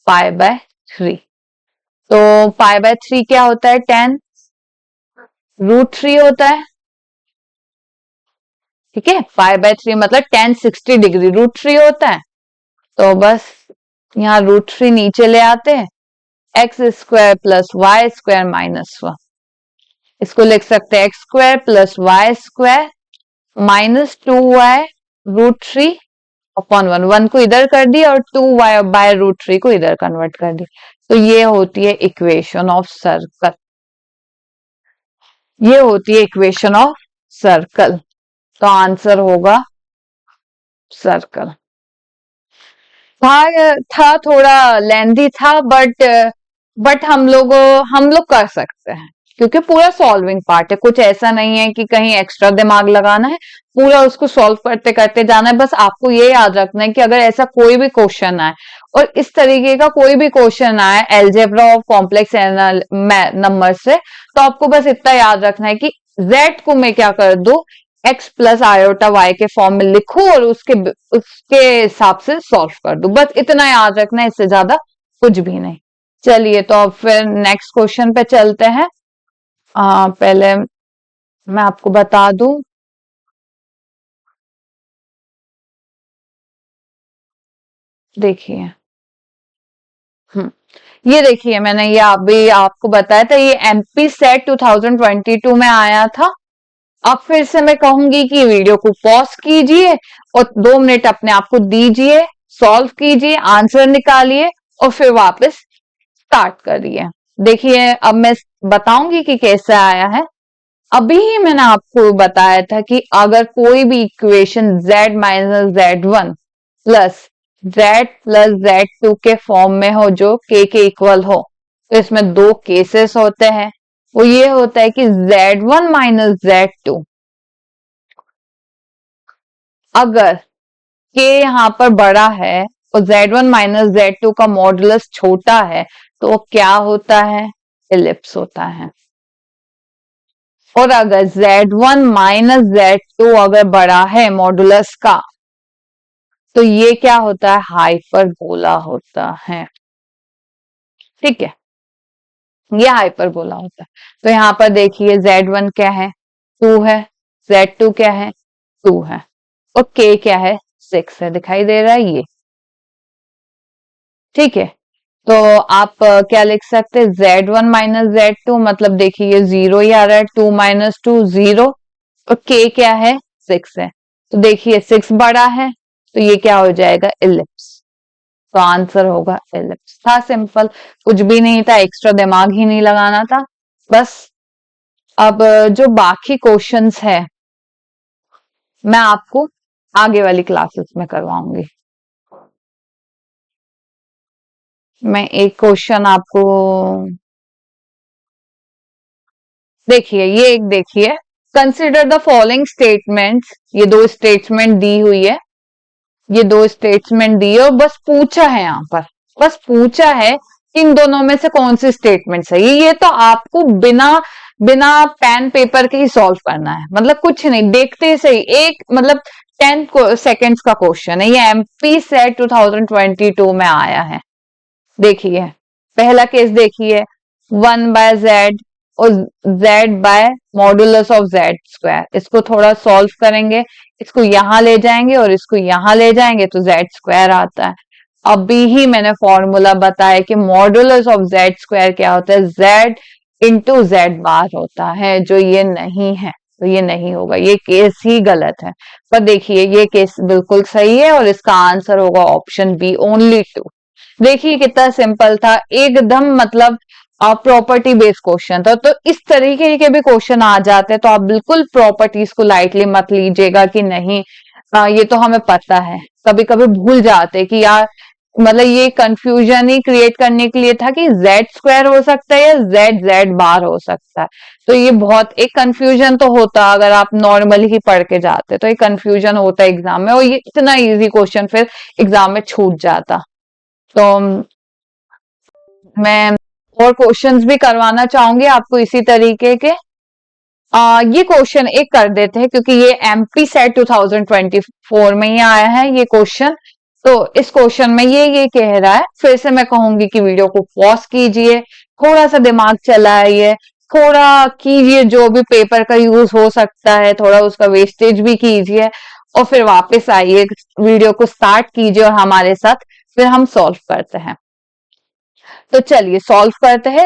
π/3। तो π/3 क्या होता है, tan √3 होता है। ठीक है, π/3 मतलब tan 60 डिग्री √3 होता है। तो बस यहाँ √3 नीचे ले आते हैं, x² + y² - 1, इसको लिख सकते हैं x² + y² -2y √3 अपॉन 1, 1 को इधर कर दिया और 2y/√3 को इधर कन्वर्ट कर दिया। तो ये होती है इक्वेशन ऑफ सर्कल, ये होती है इक्वेशन ऑफ सर्कल। तो आंसर होगा सर्कल। था थोड़ा लेंथी था, बट हम लोग कर सकते हैं क्योंकि पूरा सॉल्विंग पार्ट है, कुछ ऐसा नहीं है कि कहीं एक्स्ट्रा दिमाग लगाना है, पूरा उसको सॉल्व करते करते जाना है। बस आपको ये याद रखना है कि अगर ऐसा कोई भी क्वेश्चन आए और इस तरीके का कोई भी क्वेश्चन आए अलजेब्रा ऑफ कॉम्प्लेक्स नंबर से, तो आपको बस इतना याद रखना है कि z को मैं क्या कर दूं, x + i/y के फॉर्म में लिखूं और उसके हिसाब से सॉल्व कर दूं, बस इतना याद रखना है, इससे ज्यादा कुछ भी नहीं। चलिए तो अब फिर नेक्स्ट क्वेश्चन पे चलते हैं। पहले मैं आपको बता दूं, देखिए ये देखिए मैंने ये अभी आपको बताया था, ये एमपी सेट 2022 में आया था। अब फिर से मैं कहूंगी कि वीडियो को पॉज कीजिए और 2 मिनट अपने आप को दीजिए, सॉल्व कीजिए, आंसर निकालिए और फिर वापस स्टार्ट करिए। देखिए अब मैं बताऊंगी कि कैसे आया है। अभी ही मैंने आपको बताया था कि अगर कोई भी equation z - z1 plus z plus z2 के फॉर्म में हो जो k के इक्वल हो, तो इसमें 2 केसेस होते हैं। वो ये होता है कि z1 - z2 अगर k यहाँ पर बड़ा है और z1 - z2 का मॉडुलस छोटा है, तो वो क्या होता है, एलिप्स होता है। और अगर z1 - z2 अगर बड़ा है मॉडुलस का, तो ये क्या होता है, हाइपरबोला होता है। ठीक है, ये हाइपरबोला होता है। तो यहाँ पर देखिए z1 क्या है, 2 है, z2 क्या है, 2 है और k क्या है, 6 है। दिखाई दे रहा है ये। ठीक है, तो आप क्या लिख सकते हैं, z1 - z2 मतलब देखिए ये 0 ही आ रहा है, 2 - 2 0 और k क्या है, 6 है। तो देखिए 6 बड़ा है, तो ये क्या हो जाएगा, एलिप्स। तो आंसर होगा एलिप्स। था सिंपल, कुछ भी नहीं था, एक्स्ट्रा दिमाग ही नहीं लगाना था बस। अब जो बाकी क्वेश्चंस है मैं आपको आगे वाली क्लासेस में करवाऊंगी। मैं एक क्वेश्चन आपको देखिए, ये एक देखिए, कंसिडर द फॉलोइंग स्टेटमेंट्स, ये 2 स्टेटमेंट दी हुई है, ये 2 स्टेटमेंट दी है और बस पूछा है यहाँ पर, बस पूछा है इन दोनों में से कौन सी स्टेटमेंट सही है। ये तो आपको बिना बिना पेन पेपर के ही सॉल्व करना है, मतलब कुछ नहीं, देखते ही सही, एक मतलब 10 सेकेंड्स का क्वेश्चन है, ये एमपी सेट 2022 में आया है। देखिए पहला केस देखिए, 1/z और z bye modulus of z², इसको थोड़ा सॉल्व करेंगे, इसको यहां ले जाएंगे और इसको यहां ले जाएंगे तो z² आता है। अभी ही मैंने फॉर्मूला बताया कि मॉडुलस ऑफ z² क्या होता है, z इंटू z बार होता है, जो ये नहीं है। तो ये नहीं होगा, ये केस ही गलत है। पर देखिए ये केस बिल्कुल सही है और इसका आंसर होगा ऑप्शन बी, ओनली 2। देखिए कितना सिंपल था एकदम, मतलब प्रॉपर्टी बेस्ड क्वेश्चन था। तो इस तरीके के भी क्वेश्चन आ जाते हैं तो आप बिल्कुल प्रॉपर्टीज को लाइटली मत लीजिएगा कि नहीं ये तो हमें पता है। कभी कभी भूल जाते कि यार, मतलब ये कंफ्यूजन ही क्रिएट करने के लिए था कि जेड स्क्वायर हो सकता है या जेड जेड बार हो सकता है। तो ये बहुत एक कंफ्यूजन तो होता अगर आप नॉर्मली ही पढ़ के जाते, तो एक कंफ्यूजन होता एग्जाम में, और ये इतना इजी क्वेश्चन फिर एग्जाम में छूट जाता। तो मैं और क्वेश्चंस भी करवाना चाहूंगी आपको इसी तरीके के। ये क्वेश्चन एक कर देते हैं क्योंकि ये एमपी सेट 2024 में ही आया है ये क्वेश्चन। तो इस क्वेश्चन में ये कह रहा है, फिर से मैं कहूंगी कि वीडियो को पॉज कीजिए, थोड़ा सा दिमाग चलाइए, थोड़ा कीजिए जो भी पेपर का यूज हो सकता है, थोड़ा उसका वेस्टेज भी कीजिए और फिर वापस आइए, वीडियो को स्टार्ट कीजिए और हमारे साथ फिर हम सॉल्व करते हैं। तो चलिए सॉल्व करते हैं।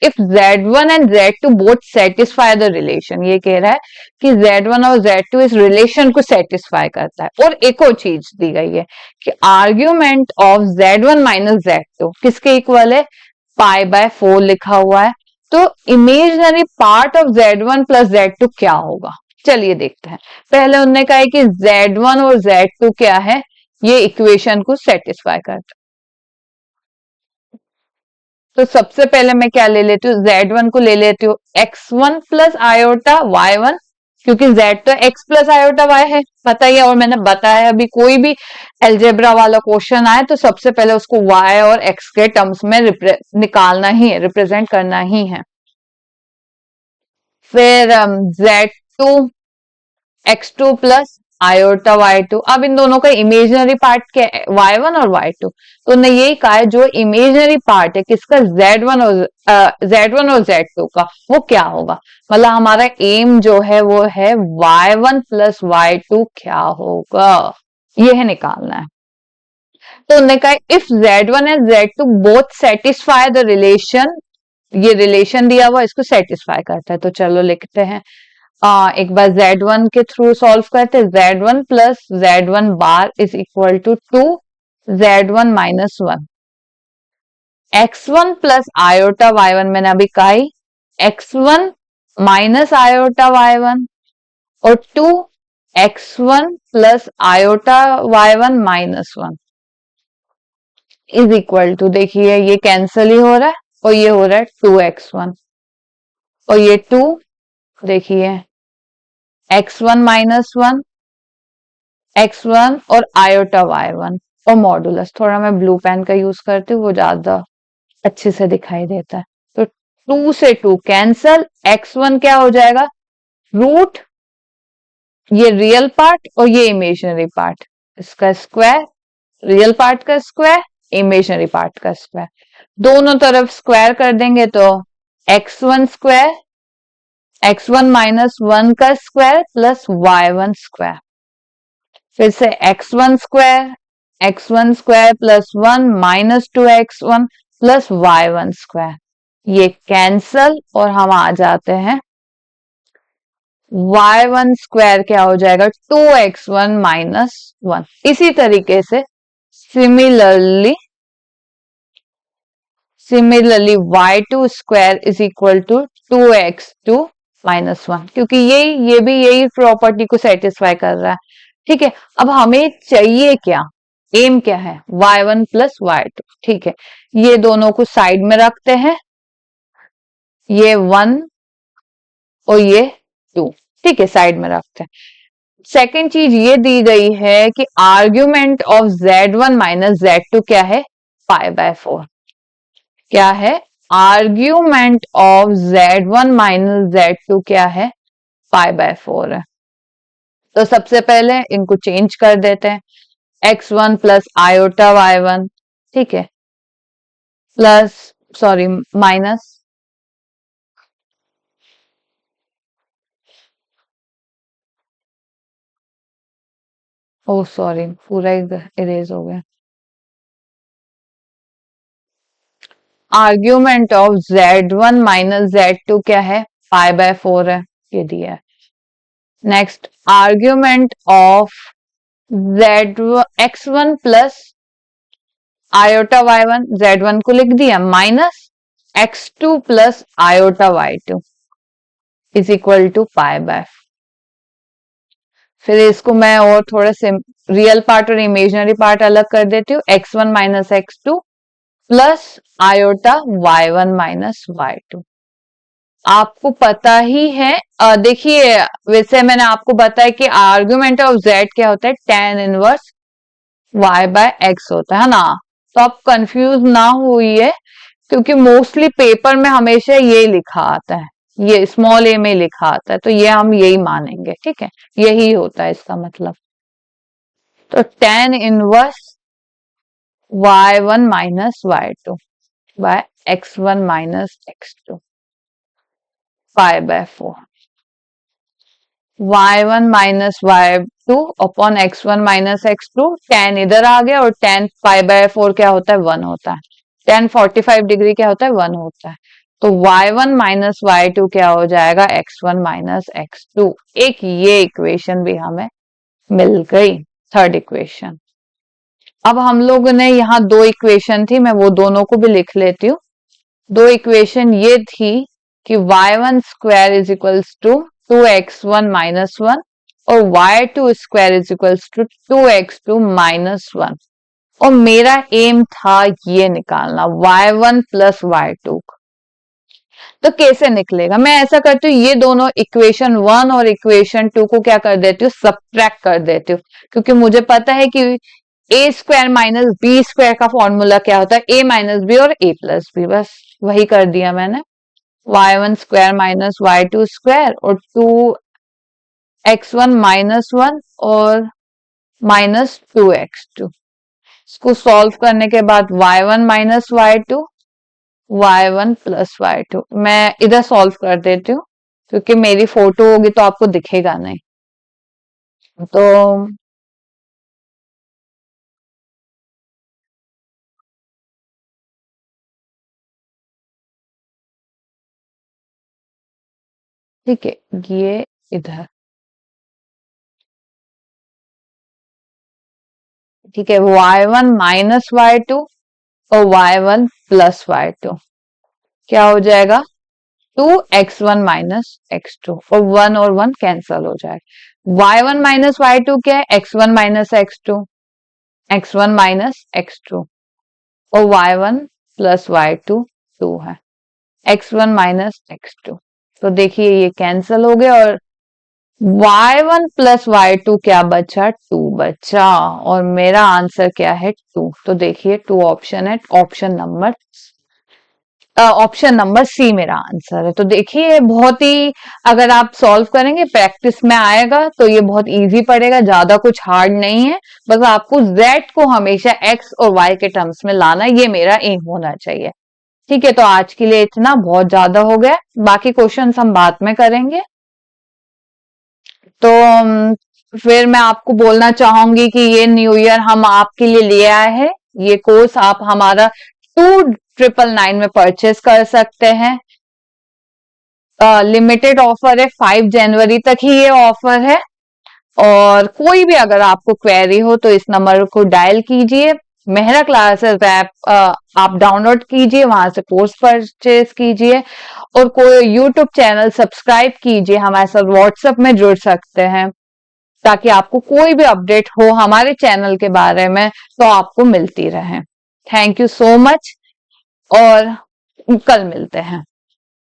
If Z1 and Z2 both satisfy the relation, ये कह रहा है कि Z1 और Z2 इस रिलेशन को सेटिस्फाई करता है। और एक और चीज दी गई है कि argument of Z1 minus Z2 किसके इक्वल है, π/4 लिखा हुआ है। तो imaginary part of Z1 plus Z2 क्या होगा, चलिए देखते हैं। पहले उन्होंने कहा है कि Z1 और Z2 क्या है, ये इक्वेशन को सेटिस्फाई करता है। तो सबसे पहले मैं क्या ले लेती हूँ, Z1 को ले लेती हूँ x1 प्लस आयोटा y1, क्योंकि Z तो x प्लस आयोटा y है पता ही है। और मैंने बताया अभी कोई भी एल्जेब्रा वाला क्वेश्चन आए तो सबसे पहले उसको y और x के टर्म्स में निकालना ही है, रिप्रेजेंट करना ही है। फिर Z2 x2 plus iota y2। अब इन दोनों का इमेजिनरी पार्ट क्या है, y1 और y2। तो उन्होंने यही कहा है जो इमेजिनरी पार्ट है किसका, Z1 और Z2 का, वो क्या होगा। मतलब हमारा एम जो है वो है y1 प्लस y2 क्या होगा, ये है निकालना है। तो उन्होंने कहा if Z1 and Z2 both satisfy the relation, ये रिलेशन दिया हुआ इसको सेटिस्फाई करता है। तो चलो लिखते हैं, एक बार Z1 के थ्रू सॉल्व करते हैं। Z1 plus Z1 bar is equal to 2 Z1 minus 1, x1 plus iota y1 मैंने अभी कहा ही, x1 माइनस आयोटा y1 और 2 x1 plus iota y1 minus 1 is equal to, देखिए ये कैंसिल ही हो रहा है और ये हो रहा है 2x1 और ये 2, देखिए x1 माइनस 1 x1 और आयोटा y1 और मॉडुलस। थोड़ा मैं ब्लू पेन का यूज करती हूँ, वो ज्यादा अच्छे से दिखाई देता है। तो 2 से 2 कैंसल, x1 क्या हो जाएगा, रूट ये रियल पार्ट और ये इमेजिनरी पार्ट, इसका स्क्वायर, रियल पार्ट का स्क्वायर, इमेजिनरी पार्ट का स्क्वायर, दोनों तरफ स्क्वायर कर देंगे तो x1 स्क्वायर, x1 माइनस 1 का स्क्वायर प्लस y1 स्क्वायर, फिर से x1 square plus 1 minus 2x1 plus y1 square, ये कैंसल और हम आ जाते हैं y1 स्क्वायर क्या हो जाएगा 2x1 माइनस 1। इसी तरीके से similarly y2 square is equal to 2x2 minus 1, क्योंकि ये भी यही प्रॉपर्टी को सेटिस्फाई कर रहा है। ठीक है, अब हमें चाहिए क्या, एम क्या है, y1 प्लस y2। ठीक है, ये दोनों को साइड में रखते हैं, ये 1 और ये 2, ठीक है साइड में रखते हैं। सेकेंड चीज ये दी गई है कि argument of Z1 minus Z2 क्या है, π/4। क्या है, argument of Z1 minus Z2 क्या है, π/4 है। तो सबसे पहले इनको चेंज कर देते हैं, x1 प्लस आयोटा y1, ठीक है, plus sorry minus O sorry पूरा इरेज हो गया। Argument of Z1 minus Z2 क्या है, π/4 है, ये दिया है। Next argument of x1 plus iota y1, z1 को लिख दिया, minus x2 plus iota y2 is equal to pi by. फिर इसको मैं और थोड़ा से रियल पार्ट और इमेजिनरी पार्ट अलग कर देती हूँ। x1 minus x2 plus iota y1 minus y2। आपको पता ही है, देखिए वैसे मैंने आपको बताया कि आर्ग्यूमेंट ऑफ z क्या होता है, tan inverse y by x होता है ना। तो आप कंफ्यूज ना हुई, क्योंकि मोस्टली पेपर में हमेशा ये लिखा आता है, ये स्मॉल ए में लिखा आता है, तो ये हम यही मानेंगे, ठीक है, यही होता है इसका मतलब। तो tan inverse y1 minus y2 by x1 minus x2 pi by 4। y1 minus y2 upon x1 minus x2, tan इधर आ गया और tan पाई बाय 4 क्या होता है, 1 होता है। tan 45 डिग्री क्या होता है, 1 होता है। तो y1 माइनस y2 क्या हो जाएगा, x1 माइनस x2। एक ये इक्वेशन भी हमें मिल गई, थर्ड इक्वेशन। अब हम लोगों ने यहाँ दो इक्वेशन थी, मैं वो दोनों को भी लिख लेती हूँ। दो इक्वेशन ये थी कि y1 square is equals to 2x1 minus 1 और y2 square is equals to 2x2 minus 1। और मेरा एम था ये निकालना y1 प्लस y2। तो कैसे निकलेगा, मैं ऐसा करती हूँ, ये दोनों इक्वेशन 1 और इक्वेशन 2 को क्या कर देती हूँ, सब्ट्रैक्ट कर देती हूँ, क्योंकि मुझे पता है कि ए स्क्वायर माइनस बी स्क्वायर का फॉर्मूला क्या होता है, ए माइनस बी और ए प्लस बी, बस वही कर दिया मैंने। y1 square minus y2 square और 2x1 माइनस 1 और माइनस 2x2। इसको सॉल्व करने के बाद y1 minus y2, y1 plus y2। मैं इधर सॉल्व कर देती हूँ, क्योंकि मेरी फोटो होगी तो आपको दिखेगा नहीं। तो ठीक है, ये इधर, ठीक है, y1 माइनस y2 और y1 प्लस y2 क्या हो जाएगा, 2x1 माइनस x2 और 1 और 1 कैंसल हो जाएगा। y1 माइनस y2 क्या है, x1 minus x2, x1 minus x2 और y1 प्लस y2 2 है, x1 माइनस x2। तो देखिए ये कैंसल हो गया और y1 प्लस y2 क्या बचा, 2 बचा, और मेरा आंसर क्या है, 2। तो देखिए 2 ऑप्शन है, ऑप्शन नंबर सी मेरा आंसर है। तो देखिए बहुत ही, अगर आप सॉल्व करेंगे प्रैक्टिस में आएगा तो ये बहुत इजी पड़ेगा, ज्यादा कुछ हार्ड नहीं है। बस आपको z को हमेशा x और y के टर्म्स में लाना, ये मेरा एम होना चाहिए। ठीक है, तो आज के लिए इतना बहुत ज्यादा हो गया, बाकी क्वेश्चंस हम बाद में करेंगे। तो फिर मैं आपको बोलना चाहूंगी कि ये न्यू ईयर हम आपके लिए ले आए हैं, ये कोर्स आप हमारा 2999 में परचेस कर सकते हैं। लिमिटेड ऑफर है, 5 जनवरी तक ही ये ऑफर है। और कोई भी अगर आपको क्वेरी हो तो इस नंबर को डायल कीजिए, मेहरा क्लासेस ऐप आप डाउनलोड कीजिए, वहां से कोर्स परचेज कीजिए और कोई यूट्यूब चैनल सब्सक्राइब कीजिए, हमारे साथ व्हाट्सएप में जुड़ सकते हैं ताकि आपको कोई भी अपडेट हो हमारे चैनल के बारे में तो आपको मिलती रहे। थैंक यू सो मच और कल मिलते हैं।